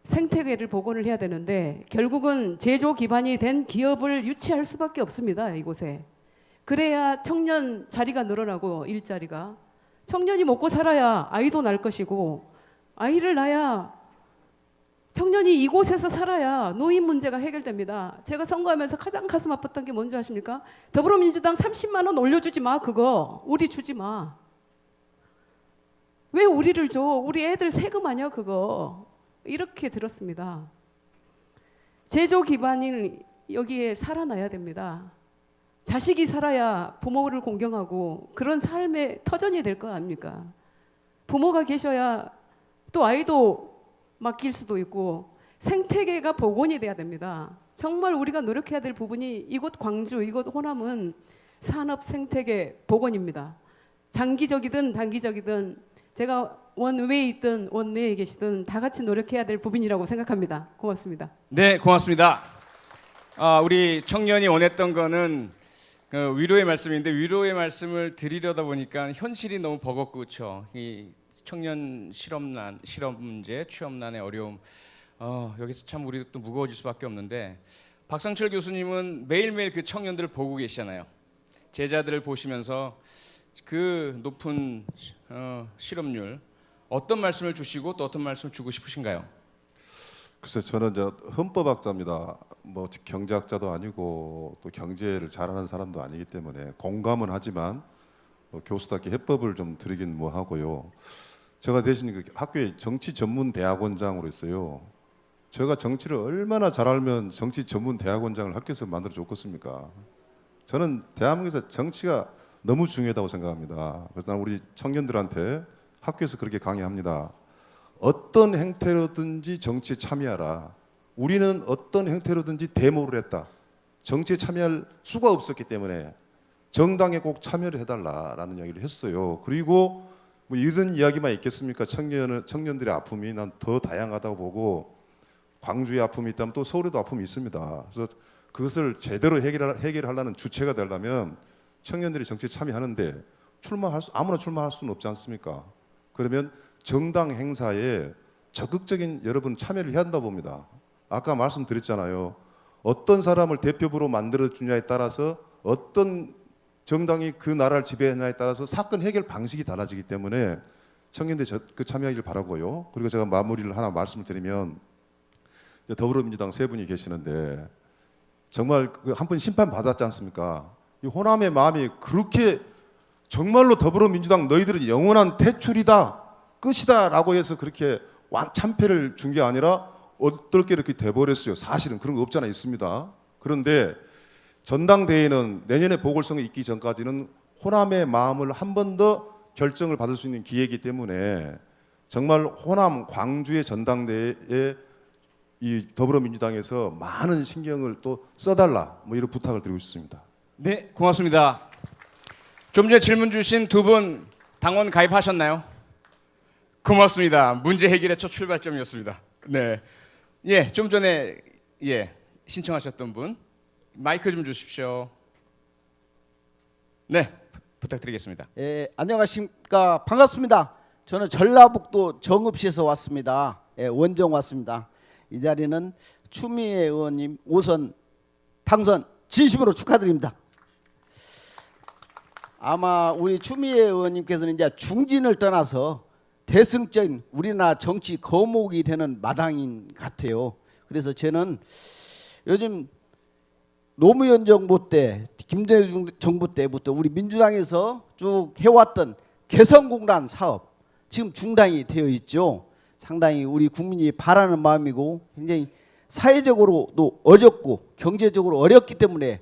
생태계를 복원을 해야 되는데 결국은 제조 기반이 된 기업을 유치할 수밖에 없습니다. 이곳에. 그래야 청년 자리가 늘어나고 일자리가. 청년이 먹고 살아야 아이도 낳을 것이고 아이를 낳아야 청년이 이곳에서 살아야 노인 문제가 해결됩니다. 제가 선거하면서 가장 가슴 아팠던 게 뭔지 아십니까? 더불어민주당 30만 원 올려주지 마. 그거 우리 주지 마. 왜 우리를 줘? 우리 애들 세금 아니야 그거. 이렇게 들었습니다. 제조 기반인 여기에 살아나야 됩니다. 자식이 살아야 부모를 공경하고 그런 삶의 터전이 될 거 아닙니까? 부모가 계셔야 또 아이도 맡길 수도 있고 생태계가 복원이 돼야 됩니다. 정말 우리가 노력해야 될 부분이 이곳 광주, 이곳 호남은 산업 생태계 복원입니다. 장기적이든 단기적이든 제가 원외에 있든 원내에 계시든 다 같이 노력해야 될 부분이라고 생각합니다. 고맙습니다. 네, 고맙습니다. 우리 청년이 원했던 거는 그 위로의 말씀인데 위로의 말씀을 드리려다 보니까 현실이 너무 버겁고 그렇죠. 이 청년 실업난, 실업 문제, 취업난의 어려움. 여기서 참 우리도 또 무거워질 수밖에 없는데 박상철 교수님은 매일매일 그 청년들을 보고 계시잖아요. 제자들을 보시면서 그 높은 실업률 어떤 말씀을 주시고 또 어떤 말씀을 주고 싶으신가요? 글쎄 저는 저 헌법학자입니다. 뭐 경제학자도 아니고 또 경제를 잘하는 사람도 아니기 때문에 공감은 하지만 뭐 교수답게 해법을 좀 드리긴 뭐 하고요. 제가 대신 그 학교에 정치 전문 대학원장으로 있어요. 제가 정치를 얼마나 잘 알면 정치 전문 대학원장을 학교에서 만들어 줬겠습니까? 저는 대한민국에서 정치가 너무 중요하다고 생각합니다. 그래서 난 우리 청년들한테 학교에서 그렇게 강의합니다. 어떤 행태로든지 정치에 참여하라. 우리는 어떤 형태로든지 데모를 했다. 정치에 참여할 수가 없었기 때문에 정당에 꼭 참여를 해달라라는 이야기를 했어요. 그리고 뭐 이런 이야기만 있겠습니까? 청년들의 아픔이 난 더 다양하다고 보고 광주에 아픔이 있다면 또 서울에도 아픔이 있습니다. 그래서 그것을 제대로 해결하려는 주체가 되려면 청년들이 정치에 참여하는데 아무나 출마할 수는 없지 않습니까? 그러면 정당 행사에 적극적인 여러분 참여를 해야 한다 봅니다. 아까 말씀드렸잖아요. 어떤 사람을 대표부로 만들어주냐에 따라서 어떤 정당이 그 나라를 지배하냐에 따라서 사건 해결 방식이 달라지기 때문에 청년들이 그 참여하기를 바라고요. 그리고 제가 마무리를 하나 말씀을 드리면 더불어민주당 세 분이 계시는데 정말 한 분 심판 받았지 않습니까? 이 호남의 마음이 그렇게 정말로 더불어민주당 너희들은 영원한 퇴출이다, 끝이다라고 해서 그렇게 참패를 준 게 아니라 어떻게 이렇게 돼버렸어요. 사실은 그런 거 없지 않아 있습니다. 그런데 전당대회는 내년에 보궐선거 있기 전까지는 호남의 마음을 한 번 더 결정을 받을 수 있는 기회이기 때문에 정말 호남, 광주의 전당대회에 이 더불어민주당에서 많은 신경을 또 써달라 뭐 이런 부탁을 드리고 싶습니다. 네, 고맙습니다. 좀 전에 질문 주신 두 분 당원 가입하셨나요? 고맙습니다. 문제 해결의 첫 출발점이었습니다. 네, 예, 좀 전에 신청하셨던 분 마이크 좀 주십시오. 네, 부탁드리겠습니다. 예, 안녕하십니까. 반갑습니다. 저는 전라북도 정읍시에서 왔습니다. 원정 왔습니다. 이 자리는 추미애 의원님 5선 당선 진심으로 축하드립니다. 아마 우리 추미애 의원님께서는 이제 중진을 떠나서 대승적인 우리나라 정치 거목이 되는 마당인 같아요. 그래서 저는 요즘 노무현 정부 때, 김대중 정부 때부터 우리 민주당에서 쭉 해왔던 개성공단 사업 지금 중단이 되어 있죠. 상당히 우리 국민이 바라는 마음이고 굉장히 사회적으로도 어렵고 경제적으로 어렵기 때문에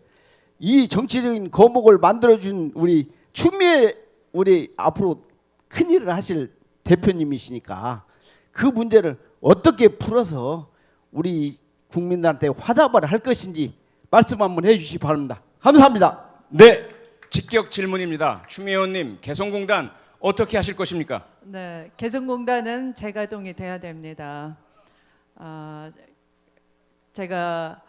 이 정치적인 거목을 만들어준 우리 추미애 우리 앞으로 큰일을 하실 대표님이시니까 그 문제를 어떻게 풀어서 우리 국민들한테 화답을 할 것인지 말씀 한번 해주시기 바랍니다. 감사합니다. 네, 직격 질문입니다. 추미애 의원님, 개성공단 어떻게 하실 것입니까? 네, 개성공단은 재가동이 돼야 됩니다. 제가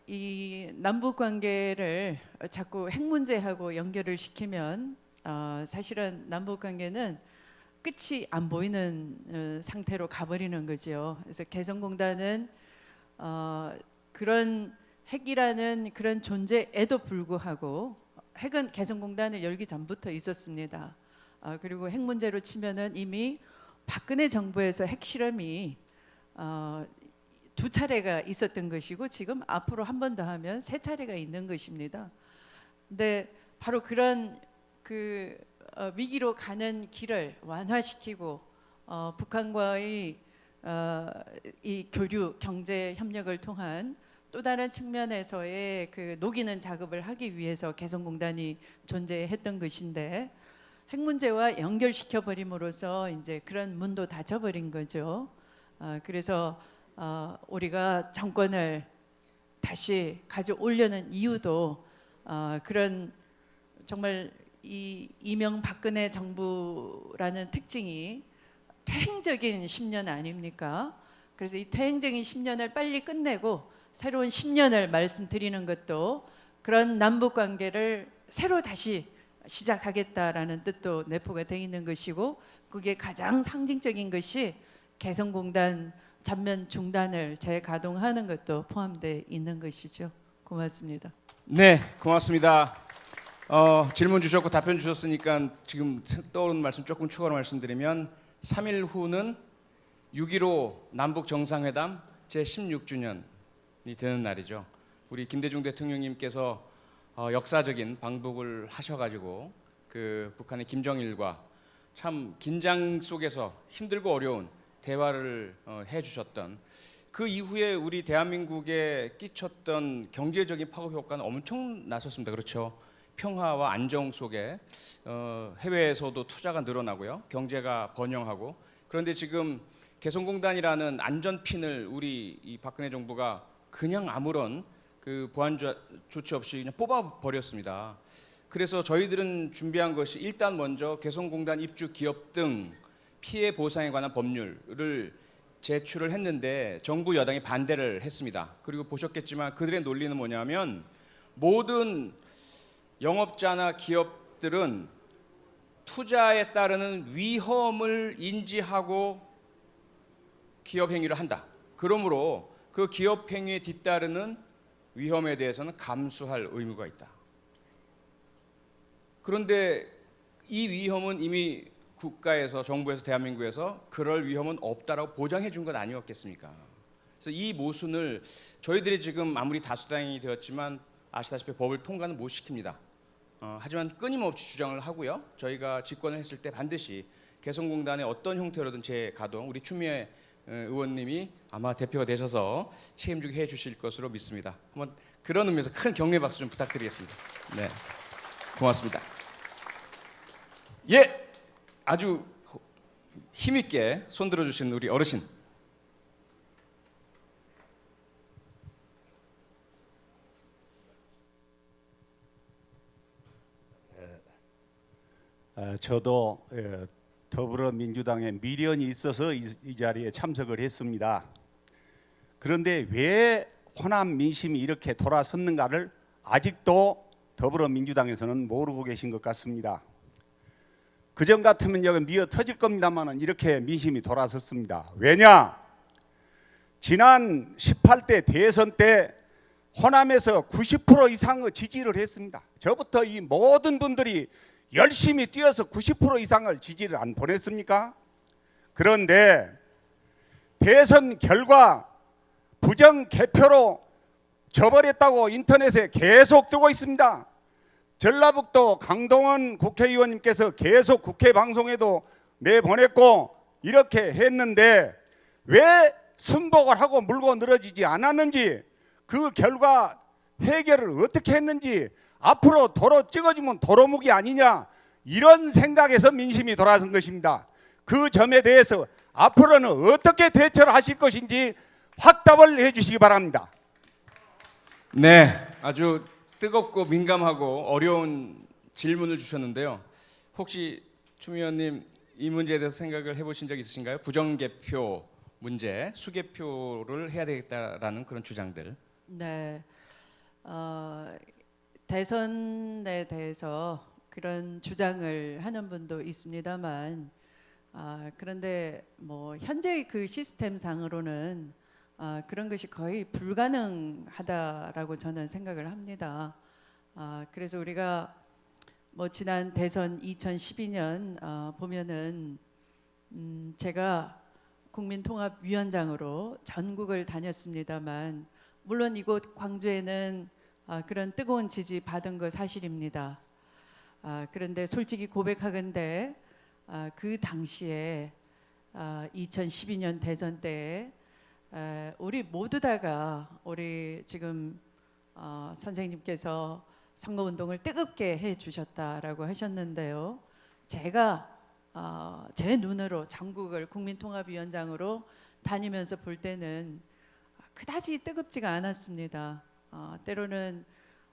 이 남북 관계를 자꾸 핵 문제하고 연결을 시키면 사실은 남북 관계는 끝이 안 보이는 상태로 가버리는 거죠. 그래서 개성공단은 그런 핵이라는 그런 존재에도 불구하고 핵은 개성공단을 열기 전부터 있었습니다. 그리고 핵 문제로 치면은 이미 박근혜 정부에서 핵 실험이 2차례가 있었던 것이고 지금 앞으로 한 번 더 하면 3차례가 있는 것입니다. 근데 바로 그런 그 위기로 가는 길을 완화시키고 북한과의 이 교류 경제 협력을 통한 또 다른 측면에서의 그 녹이는 작업을 하기 위해서 개성공단이 존재했던 것인데 핵 문제와 연결시켜 버림으로써 이제 그런 문도 닫혀버린 거죠. 그래서 우리가 정권을 다시 가져오려는 이유도 그런 정말 이 이명박근혜 정부라는 특징이 퇴행적인 10년 아닙니까? 그래서 이 퇴행적인 10년을 빨리 끝내고 새로운 10년을 말씀드리는 것도 그런 남북 관계를 새로 다시 시작하겠다라는 뜻도 내포가 되어 있는 것이고 그게 가장 상징적인 것이 개성공단 전면 중단을 재가동하는 것도 포함되어 있는 것이죠. 고맙습니다. 네, 고맙습니다. 질문 주셨고 답변 주셨으니까 지금 떠오르는 말씀 조금 추가로 말씀드리면 3일 후는 6.15 남북 정상회담 제 16주년이 되는 날이죠. 우리 김대중 대통령님께서 역사적인 방북을 하셔가지고 그 북한의 김정일과 참 긴장 속에서 힘들고 어려운 대화를 해주셨던 그 이후에 우리 대한민국에 끼쳤던 경제적인 파급 효과는 엄청났었습니다. 그렇죠? 평화와 안정 속에 해외에서도 투자가 늘어나고요, 경제가 번영하고. 그런데 지금 개성공단이라는 안전핀을 우리 이 박근혜 정부가 그냥 아무런 그 보안 조치 없이 그냥 뽑아 버렸습니다. 그래서 저희들은 준비한 것이 일단 먼저 개성공단 입주 기업 등 피해 보상에 관한 법률을 제출을 했는데 정부 여당이 반대를 했습니다. 그리고 보셨겠지만 그들의 논리는 뭐냐면 모든 영업자나 기업들은 투자에 따르는 위험을 인지하고 기업 행위를 한다. 그러므로 그 기업 행위에 뒤따르는 위험에 대해서는 감수할 의무가 있다. 그런데 이 위험은 이미 국가에서, 정부에서, 대한민국에서 그럴 위험은 없다라고 보장해 준 것 아니었겠습니까? 그래서 이 모순을 저희들이 지금 아무리 다수당이 되었지만 아시다시피 법을 통과는 못 시킵니다. 하지만 끊임없이 주장을 하고요. 저희가 집권을 했을 때 반드시 개성공단의 어떤 형태로든 재가동, 우리 추미애 의원님이 아마 대표가 되셔서 책임지게 해주실 것으로 믿습니다. 한번 그런 의미에서 큰 격려 박수 좀 부탁드리겠습니다. 네, 고맙습니다. 예, 아주 힘있게 손들어 주신 우리 어르신. 저도 더불어민주당에 미련이 있어서 이 자리에 참석을 했습니다. 그런데 왜 호남 민심이 이렇게 돌아섰는가를 아직도 더불어민주당에서는 모르고 계신 것 같습니다. 그전 같으면 여기 미어 터질 겁니다만 이렇게 민심이 돌아섰습니다. 왜냐? 지난 18대 대선 때 호남에서 90% 이상의 지지를 했습니다. 저부터 이 모든 분들이 열심히 뛰어서 90% 이상을 지지를 안 보냈습니까? 그런데 대선 결과 부정 개표로 져버렸다고 인터넷에 계속 뜨고 있습니다. 전라북도 강동원 국회의원님께서 계속 국회 방송에도 내보냈고 이렇게 했는데 왜 승복을 하고 물고 늘어지지 않았는지, 그 결과 해결을 어떻게 했는지, 앞으로 도로 찍어주면 도로묵이 아니냐, 이런 생각에서 민심이 돌아선 것입니다. 그 점에 대해서 앞으로는 어떻게 대처를 하실 것인지 확답을 해주시기 바랍니다. 네, 아주 뜨겁고 민감하고 어려운 질문을 주셨는데요. 혹시 추미애 의원님 이 문제에 대해서 생각을 해보신 적 있으신가요? 부정개표 문제, 수개표를 해야 되겠다라는 그런 주장들. 네, 대선에 대해서 그런 주장을 하는 분도 있습니다만, 그런데 뭐 현재 그 시스템 상으로는 그런 것이 거의 불가능하다라고 저는 생각을 합니다. 그래서 우리가 뭐 지난 대선 2012년 보면은 제가 국민통합위원장으로 전국을 다녔습니다만, 물론 이곳 광주에는 그런 뜨거운 지지 받은 거 사실입니다. 그런데 솔직히 고백하건대 그 당시에 2012년 대선 때 우리 모두 다가, 우리 지금 선생님께서 선거운동을 뜨겁게 해주셨다라고 하셨는데요. 제가 제 눈으로 전국을 국민통합위원장으로 다니면서 볼 때는 그다지 뜨겁지가 않았습니다. 때로는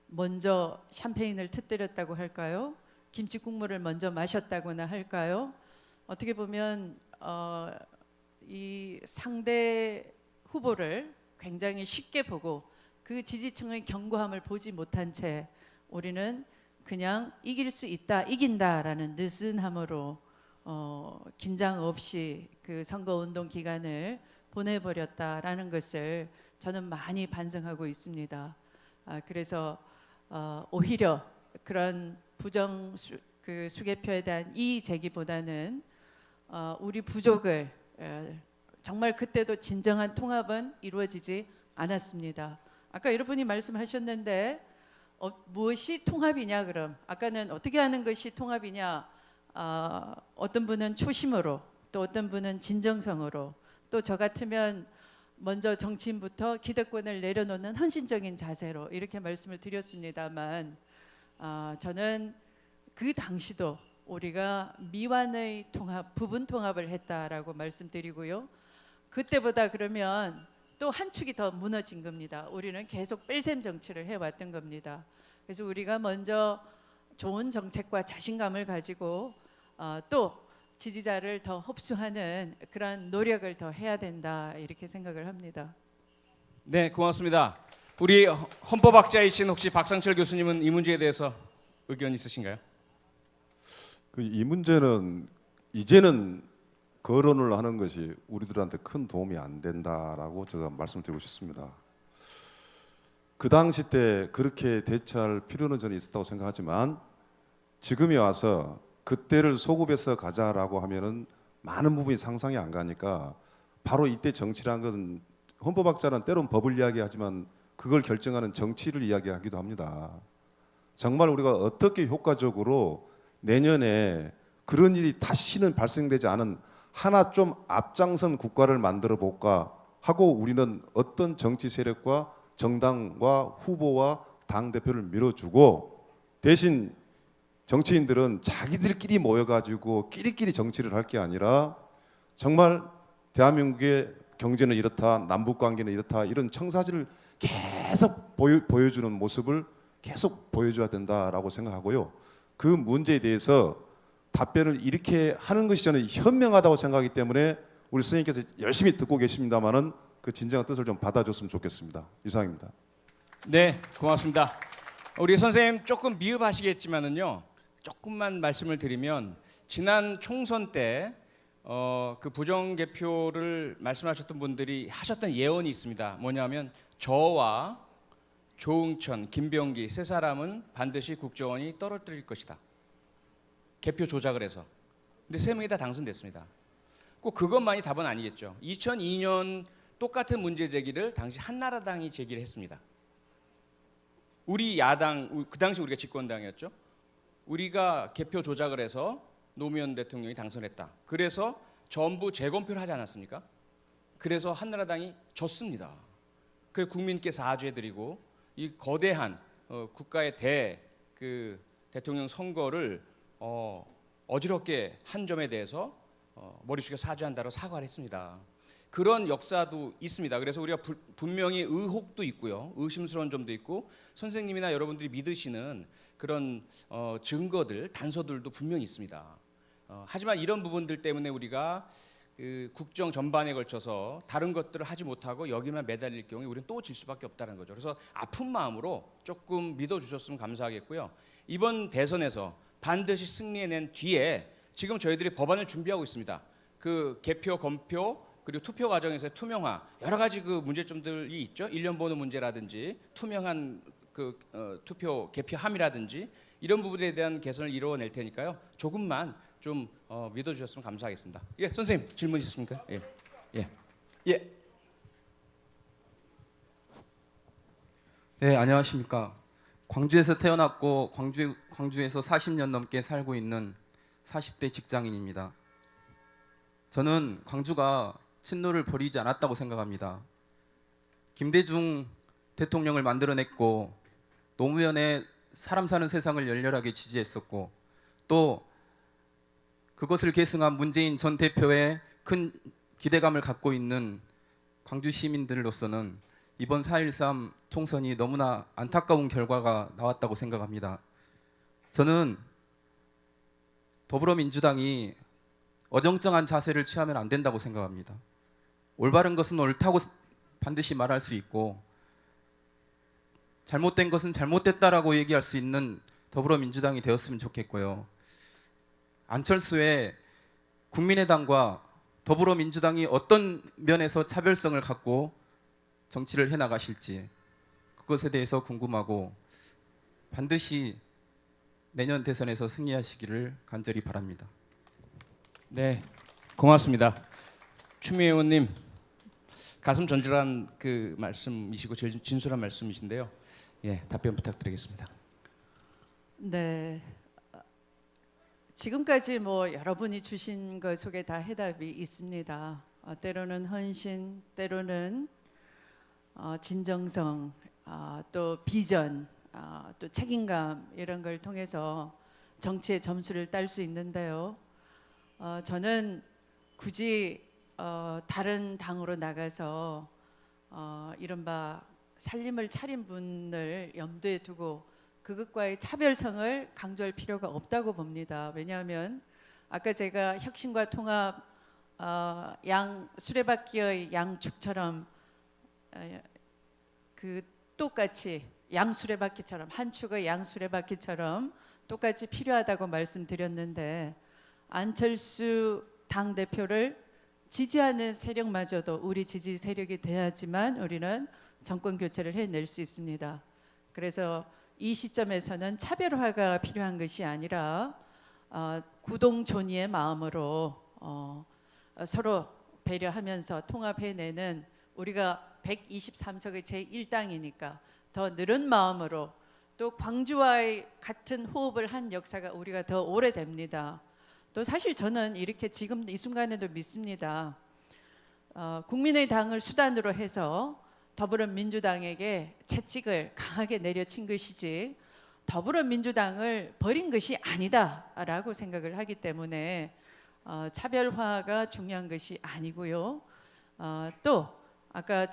먼저 샴페인을 터뜨렸다고 할까요? 김치 국물을 먼저 마셨다고나 할까요? 어떻게 보면 이 상대 후보를 굉장히 쉽게 보고 그 지지층의 견고함을 보지 못한 채 우리는 그냥 이길 수 있다, 이긴다라는 느슨함으로 긴장 없이 그 선거운동 기간을 보내버렸다라는 것을 저는 많이 반성하고 있습니다. 그래서 오히려 그런 부정 수개표에 대한 이의 제기보다는 우리 부족을 정말 그때도 진정한 통합은 이루어지지 않았습니다. 아까 여러분이 말씀하셨는데 무엇이 통합이냐 그럼 아까는 어떻게 하는 것이 통합이냐 어떤 분은 초심으로 또 어떤 분은 진정성으로 또 저 같으면 먼저 정치인부터 기득권을 내려놓는 헌신적인 자세로 이렇게 말씀을 드렸습니다만 저는 그 당시도 우리가 미완의 통합, 부분 통합을 했다라고 말씀드리고요. 그때보다 그러면 또 한 축이 더 무너진 겁니다. 우리는 계속 뺄셈 정치를 해왔던 겁니다. 그래서 우리가 먼저 좋은 정책과 자신감을 가지고 또 지지자를 더 흡수하는 그런 노력을 더 해야 된다 이렇게 생각을 합니다. 네, 고맙습니다. 우리 헌법학자이신 혹시 박상철 교수님은 이 문제에 대해서 의견 있으신가요? 이 문제는 이제는 거론을 하는 것이 우리들한테 큰 도움이 안 된다라고 제가 말씀드리고 싶습니다. 그 당시 때 그렇게 대처할 필요는 저는 있었다고 생각하지만 지금에 와서 그때를 소급해서 가자라고 하면은 많은 부분이 상상이 안 가니까 바로 이때 정치란 것은 헌법학자는 때론 법을 이야기하지만 그걸 결정하는 정치를 이야기하기도 합니다. 정말 우리가 어떻게 효과적으로 내년에 그런 일이 다시는 발생되지 않은 하나 좀 앞장선 국가를 만들어 볼까 하고 우리는 어떤 정치 세력과 정당과 후보와 당 대표를 밀어주고 대신 정치인들은 자기들끼리 모여가지고 끼리끼리 정치를 할 게 아니라 정말 대한민국의 경제는 이렇다, 남북 관계는 이렇다 이런 청사진을 계속 보여주는 모습을 계속 보여줘야 된다라고 생각하고요. 그 문제에 대해서 답변을 이렇게 하는 것이 저는 현명하다고 생각하기 때문에 우리 선생님께서 열심히 듣고 계십니다만은 그 진정한 뜻을 좀 받아줬으면 좋겠습니다. 이상입니다. 네, 고맙습니다. 우리 선생님 조금 미흡하시겠지만은요. 조금만 말씀을 드리면 지난 총선 때 그 부정개표를 말씀하셨던 분들이 하셨던 예언이 있습니다. 뭐냐면 저와 조응천, 김병기 세 사람은 반드시 국정원이 떨어뜨릴 것이다. 개표 조작을 해서. 근데 세 명이 다 당선됐습니다. 꼭 그것만이 답은 아니겠죠. 2002년 똑같은 문제 제기를 당시 한나라당이 제기를 했습니다. 우리 야당, 그 당시 우리가 집권당이었죠. 우리가 개표 조작을 해서 노무현 대통령이 당선했다. 그래서 전부 재검표를 하지 않았습니까? 그래서 한나라당이 졌습니다. 그래서 국민께 사죄드리고 이 거대한 국가의 대통령 선거를 어지럽게 한 점에 대해서 머리 숙여 사죄한다고 사과를 했습니다. 그런 역사도 있습니다. 그래서 우리가 분명히 의혹도 있고요, 의심스러운 점도 있고 선생님이나 여러분들이 믿으시는 그런 증거들, 단서들도 분명히 있습니다. 하지만 이런 부분들 때문에 우리가 그 국정 전반에 걸쳐서 다른 것들을 하지 못하고 여기만 매달릴 경우에 우리는 또 질 수밖에 없다는 거죠. 그래서 아픈 마음으로 조금 믿어주셨으면 감사하겠고요. 이번 대선에서 반드시 승리해낸 뒤에 지금 저희들이 법안을 준비하고 있습니다. 그 개표, 검표 그리고 투표 과정에서의 투명화 여러 가지 그 문제점들이 있죠. 1년 번호 문제라든지 투명한 그 투표 개표함이라든지 이런 부분에 대한 개선을 이루어낼 테니까요. 조금만 좀 믿어주셨으면 감사하겠습니다. 예, 선생님 질문 있으십니까? 예. 네, 안녕하십니까. 광주에서 태어났고 광주에서 40년 넘게 살고 있는 40대 직장인입니다. 저는 광주가 친노를 버리지 않았다고 생각합니다. 김대중 대통령을 만들어냈고 노무현의 사람 사는 세상을 열렬하게 지지했었고 또 그것을 계승한 문재인 전 대표의 큰 기대감을 갖고 있는 광주 시민들로서는 이번 4.13 총선이 너무나 안타까운 결과가 나왔다고 생각합니다. 저는 더불어민주당이 어정쩡한 자세를 취하면 안 된다고 생각합니다. 올바른 것은 옳다고 반드시 말할 수 있고 잘못된 것은 잘못됐다라고 얘기할 수 있는 더불어민주당이 되었으면 좋겠고요. 안철수의 국민의당과 더불어민주당이 어떤 면에서 차별성을 갖고 정치를 해나가실지 그것에 대해서 궁금하고 반드시 내년 대선에서 승리하시기를 간절히 바랍니다. 네, 고맙습니다. 추미애 의원님 가슴 전절한 그 말씀이시고 제일 진솔한 말씀이신데요. 예, 답변 부탁드리겠습니다. 네. 지금까지 뭐 여러분이 주신 것 속에 다 해답이 있습니다. 때로는 헌신, 때로는 진정성, 또 비전, 또 책임감 이런 걸 통해서 정치의 점수를 딸 수 있는데요. 저는 굳이 다른 당으로 나가서 이른바 살림을 차린 분을 염두에 두고 그것과의 차별성을 강조할 필요가 없다고 봅니다. 왜냐하면 아까 제가 혁신과 통합 양 수레바퀴의 양축처럼 그 똑같이 양수레바퀴처럼 한 축의 양수레바퀴처럼 똑같이 필요하다고 말씀드렸는데 안철수 당 대표를 지지하는 세력마저도 우리 지지 세력이 돼야지만 우리는 정권 교체를 해낼 수 있습니다. 그래서 이 시점에서는 차별화가 필요한 것이 아니라 구동존의의 마음으로 서로 배려하면서 통합해내는 우리가 123석의 제1당이니까 더 늘은 마음으로 또 광주와의 같은 호흡을 한 역사가 우리가 더 오래됩니다. 또 사실 저는 이렇게 지금 이 순간에도 믿습니다. 국민의 당을 수단으로 해서 더불어민주당에게 채찍을 강하게 내려친 것이지 더불어민주당을 버린 것이 아니다라고 생각을 하기 때문에 차별화가 중요한 것이 아니고요. 또 아까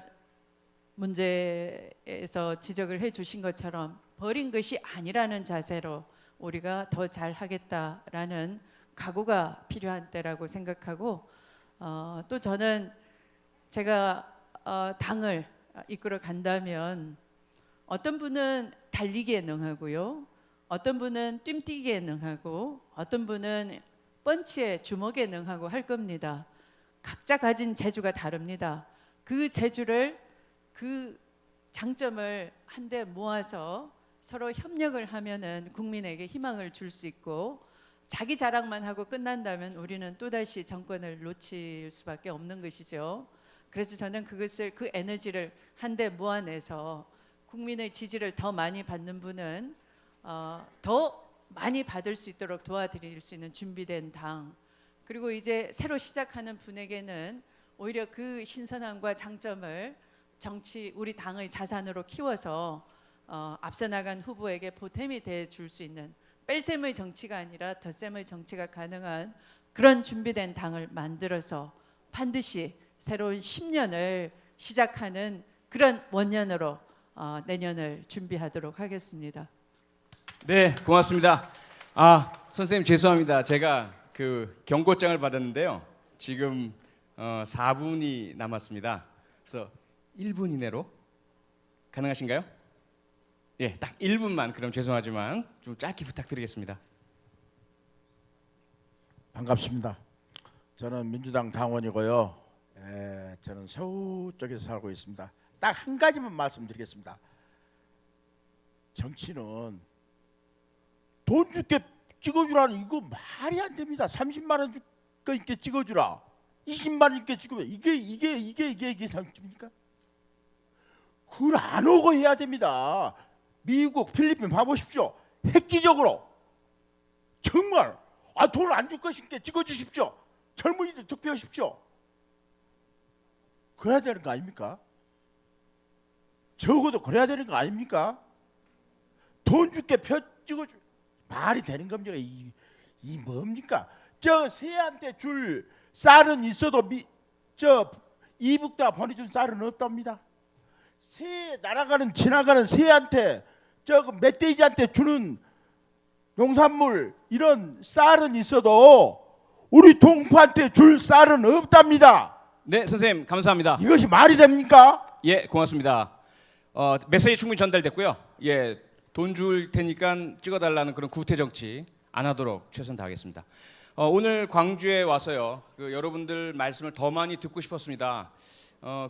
문제에서 지적을 해주신 것처럼 버린 것이 아니라는 자세로 우리가 더 잘하겠다라는 각오가 필요한 때라고 생각하고 또 저는 제가 당을 이끌어 간다면 어떤 분은 달리기에 능하고요, 어떤 분은 뛰기에 능하고, 어떤 분은 펀치에 주먹에 능하고 할 겁니다. 각자 가진 재주가 다릅니다. 그 재주를 그 장점을 한데 모아서 서로 협력을 하면은 국민에게 희망을 줄 수 있고 자기 자랑만 하고 끝난다면 우리는 또다시 정권을 놓칠 수밖에 없는 것이죠. 그래서 저는 그것을 그 에너지를 한데 모아내서 국민의 지지를 더 많이 받는 분은 더 많이 받을 수 있도록 도와드릴 수 있는 준비된 당, 그리고 이제 새로 시작하는 분에게는 오히려 그 신선함과 장점을 정치 우리 당의 자산으로 키워서 앞서 나간 후보에게 보탬이 돼 줄 수 있는 뺄셈의 정치가 아니라 덧셈의 정치가 가능한 그런 준비된 당을 만들어서 반드시 새로운 10년을 시작하는 그런 원년으로 내년을 준비하도록 하겠습니다. 네, 고맙습니다. 선생님 죄송합니다. 제가 그 경고장을 받았는데요. 지금 4분이 남았습니다. 그래서 1분 이내로 가능하신가요? 예, 딱 1분만. 그럼 죄송하지만 좀 짧게 부탁드리겠습니다. 반갑습니다. 저는 민주당 당원이고요. 저는 서울 쪽에서 살고 있습니다. 딱 한 가지만 말씀드리겠습니다. 정치는 돈 줄게 찍어주라는 이거 말이 안 됩니다. 30만 원 줄게 찍어주라. 20만 원 줄게 찍어주라. 이게 정치입니까? 그걸 안 오고 해야 됩니다. 미국, 필리핀 봐보십시오. 획기적으로 정말 돈 안 줄 것인게 찍어주십시오. 젊은이들 투표하십시오. 그래야 되는 거 아닙니까? 적어도 그래야 되는 거 아닙니까? 돈 줄게 표 찍어주 말이 되는 겁니까? 이 뭡니까? 저 새한테 줄 쌀은 있어도 이북다 보내준 쌀은 없답니다. 새 날아가는 지나가는 새한테 멧돼지한테 주는 농산물 이런 쌀은 있어도 우리 동포한테 줄 쌀은 없답니다. 네, 선생님 감사합니다. 이것이 말이 됩니까? 예, 고맙습니다. 메시지 충분히 전달됐고요. 예, 돈 줄 테니까 찍어달라는 그런 구태 정치 안 하도록 최선 다하겠습니다. 오늘 광주에 와서요, 여러분들 말씀을 더 많이 듣고 싶었습니다.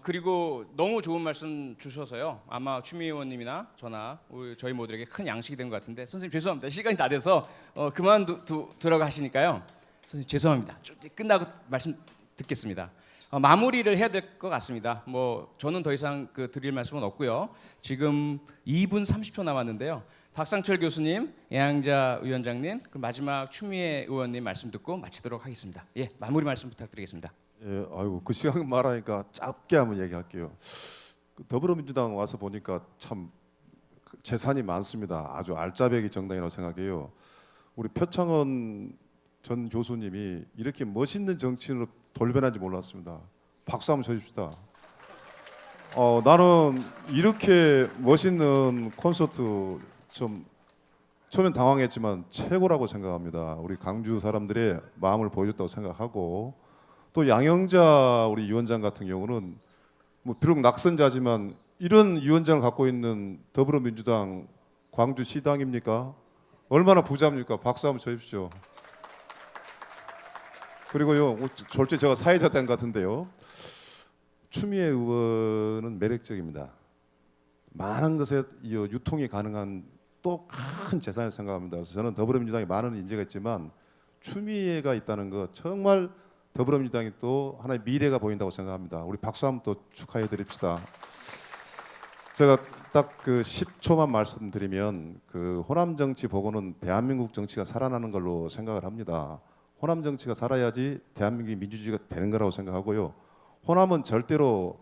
그리고 너무 좋은 말씀 주셔서요, 아마 추미애 의원님이나 저나 저희 모두에게 큰 양식이 된 것 같은데, 선생님 죄송합니다. 시간이 다 돼서 그만 들어가시니까요. 선생님 죄송합니다. 좀 끝나고 말씀 듣겠습니다. 마무리를 해야 될 것 같습니다. 뭐 저는 더 이상 드릴 말씀은 없고요. 지금 2분 30초 남았는데요. 박상철 교수님, 양자 위원장님, 그 마지막 추미애 의원님 말씀 듣고 마치도록 하겠습니다. 예, 마무리 말씀 부탁드리겠습니다. 예, 아이고 그 시간 말하니까 짧게 한번 얘기할게요. 더불어민주당 와서 보니까 참 재산이 많습니다. 아주 알짜배기 정당이라고 생각해요. 우리 표창원 전 교수님이 이렇게 멋있는 정치인으로 돌변한지 몰랐습니다. 박수 한번 쳐줍시다. 나는 이렇게 멋있는 콘서트 좀 처음엔 당황했지만 최고라고 생각합니다. 우리 광주 사람들의 마음을 보여줬다고 생각하고 또 양영자 우리 위원장 같은 경우는 뭐 비록 낙선자지만 이런 위원장을 갖고 있는 더불어민주당 광주시당입니까? 얼마나 부자입니까? 박수 한번 쳐주십시오. 그리고요, 솔직히 제가 사회자 된 것 같은데요. 추미애 의원은 매력적입니다. 많은 것에 유통이 가능한 또 큰 재산을 생각합니다. 그래서 저는 더불어민주당에 많은 인재가 있지만 추미애가 있다는 것 정말 더불어민주당이 또 하나의 미래가 보인다고 생각합니다. 우리 박수 한번 또 축하해 드립시다. 제가 딱 10초만 말씀드리면 호남 정치 보고는 대한민국 정치가 살아나는 걸로 생각을 합니다. 호남 정치가 살아야지 대한민국이 민주주의가 되는 거라고 생각하고요. 호남은 절대로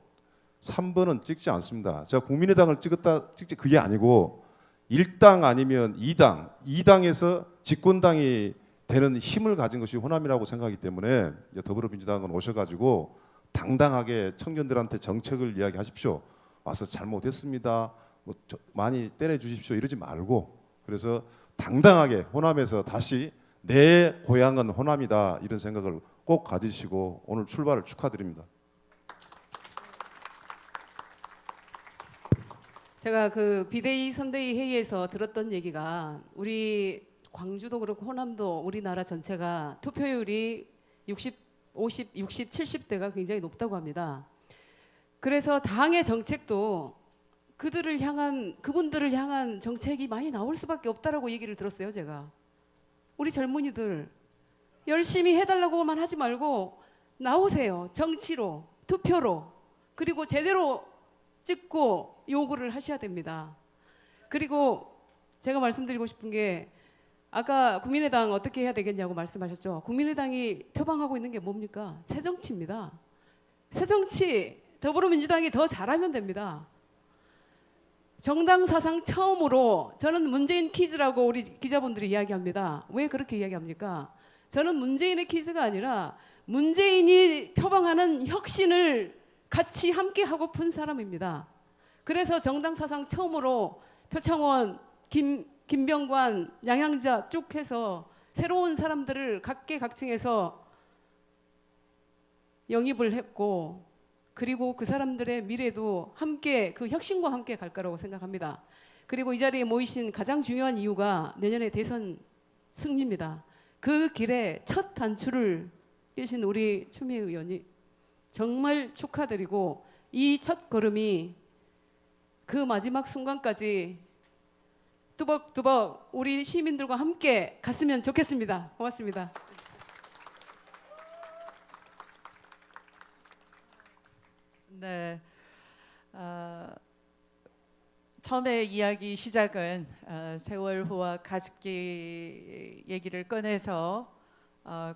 3번은 찍지 않습니다. 제가 국민의당을 찍지 그게 아니고 1당 아니면 2당, 2당에서 집권당이 되는 힘을 가진 것이 호남이라고 생각하기 때문에 이제 더불어민주당은 오셔가지고 당당하게 청년들한테 정책을 이야기하십시오. 와서 잘못했습니다. 뭐 많이 때려주십시오. 이러지 말고 그래서 당당하게 호남에서 다시 내 고향은 호남이다 이런 생각을 꼭 가지시고 오늘 출발을 축하드립니다. 제가 비대위 선대위 회의에서 들었던 얘기가 우리 광주도 그렇고 호남도 우리나라 전체가 투표율이 60, 70대가 굉장히 높다고 합니다. 그래서 당의 정책도 그분들을 향한 정책이 많이 나올 수밖에 없다라고 얘기를 들었어요, 제가. 우리 젊은이들 열심히 해달라고만 하지 말고 나오세요. 정치로, 투표로, 그리고 제대로 찍고 요구를 하셔야 됩니다. 그리고 제가 말씀드리고 싶은 게 아까 국민의당 어떻게 해야 되겠냐고 말씀하셨죠. 국민의당이 표방하고 있는 게 뭡니까? 새정치입니다. 새정치 더불어민주당이 더 잘하면 됩니다. 정당 사상 처음으로 저는 문재인 퀴즈라고 우리 기자분들이 이야기합니다. 왜 그렇게 이야기합니까? 저는 문재인의 퀴즈가 아니라 문재인이 표방하는 혁신을 같이 함께 하고픈 사람입니다. 그래서 정당 사상 처음으로 표창원, 김병관, 양양자 쭉 해서 새로운 사람들을 각계각층에서 영입을 했고 그리고 그 사람들의 미래도 함께 혁신과 함께 갈 거라고 생각합니다. 그리고 이 자리에 모이신 가장 중요한 이유가 내년에 대선 승리입니다. 그 길에 첫 단추를 끼신 우리 추미애 의원이 정말 축하드리고 이 첫 걸음이 그 마지막 순간까지 뚜벅뚜벅 우리 시민들과 함께 갔으면 좋겠습니다. 고맙습니다. 네, 처음에 이야기 시작은 세월호와 가습기 얘기를 꺼내서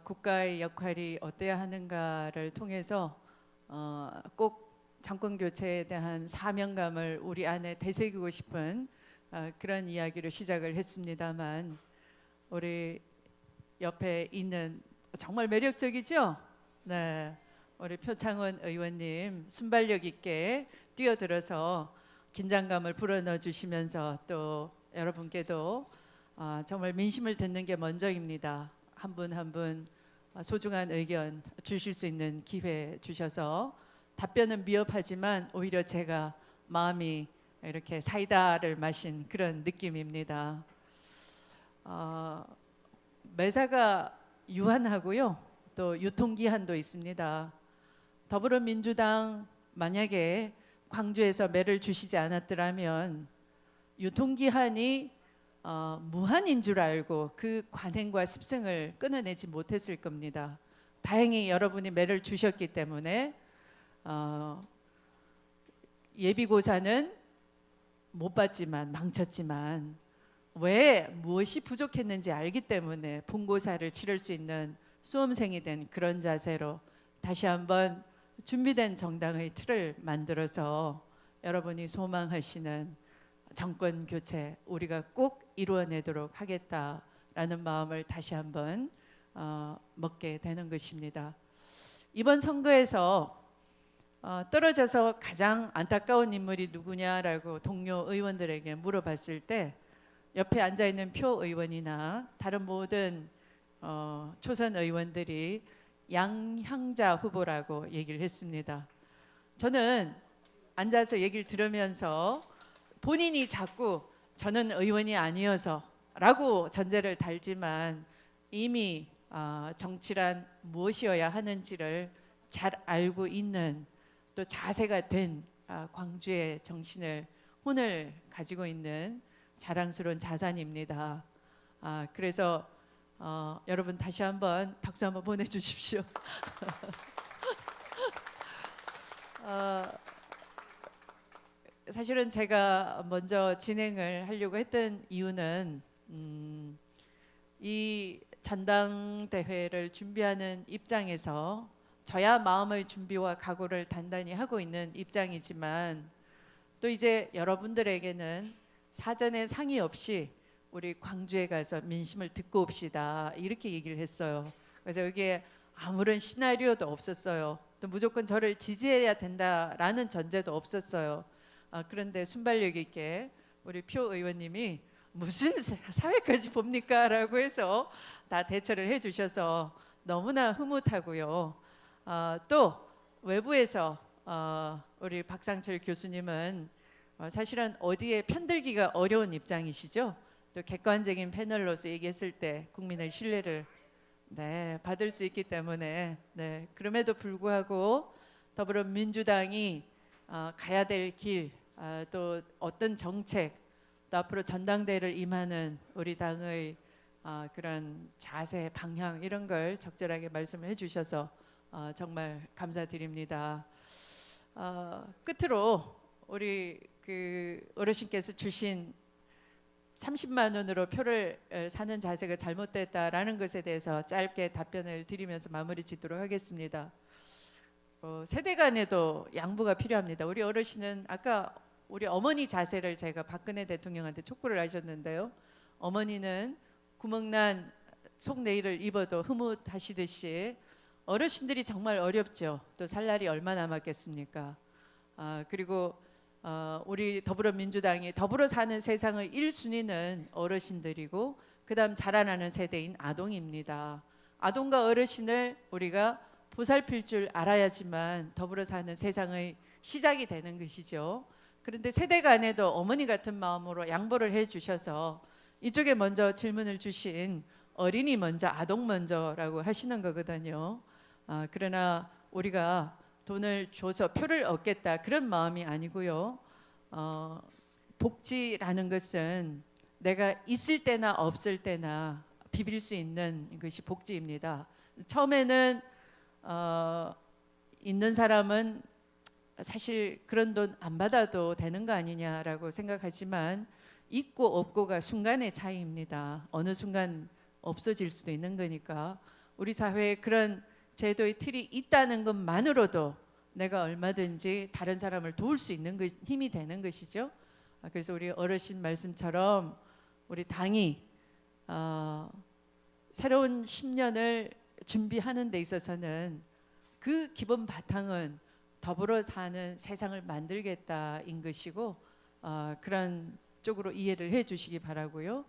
국가의 역할이 어때야 하는가를 통해서 꼭 정권 교체에 대한 사명감을 우리 안에 되새기고 싶은 그런 이야기로 시작을 했습니다만 우리 옆에 있는 정말 매력적이죠? 네, 우리 표창원 의원님 순발력 있게 뛰어들어서 긴장감을 불어넣어 주시면서 또 여러분께도 정말 민심을 듣는 게 먼저입니다. 한 분 한 분 소중한 의견 주실 수 있는 기회 주셔서 답변은 미흡하지만 오히려 제가 마음이 이렇게 사이다를 마신 그런 느낌입니다. 매사가 유한하고요. 또 유통기한도 있습니다. 더불어민주당 만약에 광주에서 매를 주시지 않았더라면 유통기한이 무한인 줄 알고 그 관행과 습성을 끊어내지 못했을 겁니다. 다행히 여러분이 매를 주셨기 때문에 예비고사는 못 봤지만 망쳤지만 왜 무엇이 부족했는지 알기 때문에 본고사를 치를 수 있는 수험생이 된 그런 자세로 다시 한번 준비된 정당의 틀을 만들어서 여러분이 소망하시는 정권 교체 우리가 꼭 이루어내도록 하겠다라는 마음을 다시 한번 먹게 되는 것입니다. 이번 선거에서 떨어져서 가장 안타까운 인물이 누구냐라고 동료 의원들에게 물어봤을 때 옆에 앉아 있는 표 의원이나 다른 모든 초선 의원들이 양향자 후보라고 얘기를 했습니다. 저는 앉아서 얘기를 들으면서 본인이 자꾸 저는 의원이 아니어서라고 전제를 달지만 이미 정치란 무엇이어야 하는지를 잘 알고 있는 또 자세가 된 광주의 정신을 혼을 가지고 있는 자랑스러운 자산입니다. 그래서 여러분 다시 한번 박수 한번 보내주십시오. 사실은 제가 먼저 진행을 하려고 했던 이유는 이 전당대회를 준비하는 입장에서 저야 마음의 준비와 각오를 단단히 하고 있는 입장이지만 또 이제 여러분들에게는 사전에 상의 없이 우리 광주에 가서 민심을 듣고 옵시다 이렇게 얘기를 했어요. 그래서 여기에 아무런 시나리오도 없었어요. 또 무조건 저를 지지해야 된다라는 전제도 없었어요. 그런데 순발력 있게 우리 표 의원님이 무슨 사회까지 봅니까? 라고 해서 다 대처를 해주셔서 너무나 흐뭇하고요. 또 외부에서 우리 박상철 교수님은 사실은 어디에 편들기가 어려운 입장이시죠. 또 객관적인 패널로서 얘기했을 때 국민의 신뢰를 받을 수 있기 때문에 그럼에도 불구하고 더불어민주당이 가야 될 길, 또 어떤 정책, 또 앞으로 전당대회를 임하는 우리 당의 그런 자세, 방향 이런 걸 적절하게 말씀을 해주셔서 정말 감사드립니다. 끝으로 우리 그 어르신께서 주신 30만 원으로 표를 사는 자세가 잘못됐다라는 것에 대해서 짧게 답변을 드리면서 마무리 짓도록 하겠습니다. 세대 간에도 양보가 필요합니다. 우리 어르신은 아까 우리 어머니 자세를 제가 박근혜 대통령한테 촉구를 하셨는데요. 어머니는 구멍난 속내의를 입어도 흐뭇하시듯이 어르신들이 정말 어렵죠. 또 살 날이 얼마 남았겠습니까? 그리고 우리 더불어민주당이 더불어 사는 세상의 1순위는 어르신들이고 그다음 자라나는 세대인 아동입니다. 아동과 어르신을 우리가 보살필 줄 알아야지만 더불어 사는 세상의 시작이 되는 것이죠. 그런데 세대 간에도 어머니 같은 마음으로 양보를 해주셔서 이쪽에 먼저 질문을 주신 어린이 먼저 아동 먼저라고 하시는 거거든요. 그러나 우리가 돈을 줘서 표를 얻겠다 그런 마음이 아니고요. 복지라는 것은 내가 있을 때나 없을 때나 비빌 수 있는 것이 복지입니다. 처음에는 있는 사람은 사실 그런 돈 안 받아도 되는 거 아니냐라고 생각하지만 있고 없고가 순간의 차이입니다. 어느 순간 없어질 수도 있는 거니까 우리 사회에 그런 제도의 틀이 있다는 것만으로도 내가 얼마든지 다른 사람을 도울 수 있는 힘이 되는 것이죠. 그래서 우리 어르신 말씀처럼 우리 당이 새로운 10년을 준비하는 데 있어서는 그 기본 바탕은 더불어 사는 세상을 만들겠다인 것이고 그런 쪽으로 이해를 해주시기 바라고요.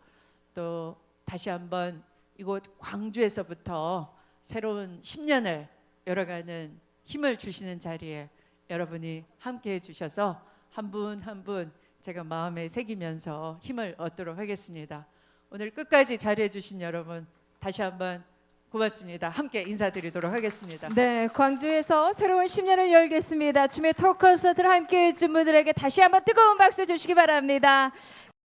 또 다시 한번 이곳 광주에서부터 새로운 10년을 열어가는 힘을 주시는 자리에 여러분이 함께해 주셔서 한 분 한 분 제가 마음에 새기면서 힘을 얻도록 하겠습니다. 오늘 끝까지 자리해 주신 여러분 다시 한번 고맙습니다. 함께 인사드리도록 하겠습니다. 네, 광주에서 새로운 10년을 열겠습니다. 춤의 토크 콘서트를 함께해 준 분들에게 다시 한번 뜨거운 박수 주시기 바랍니다.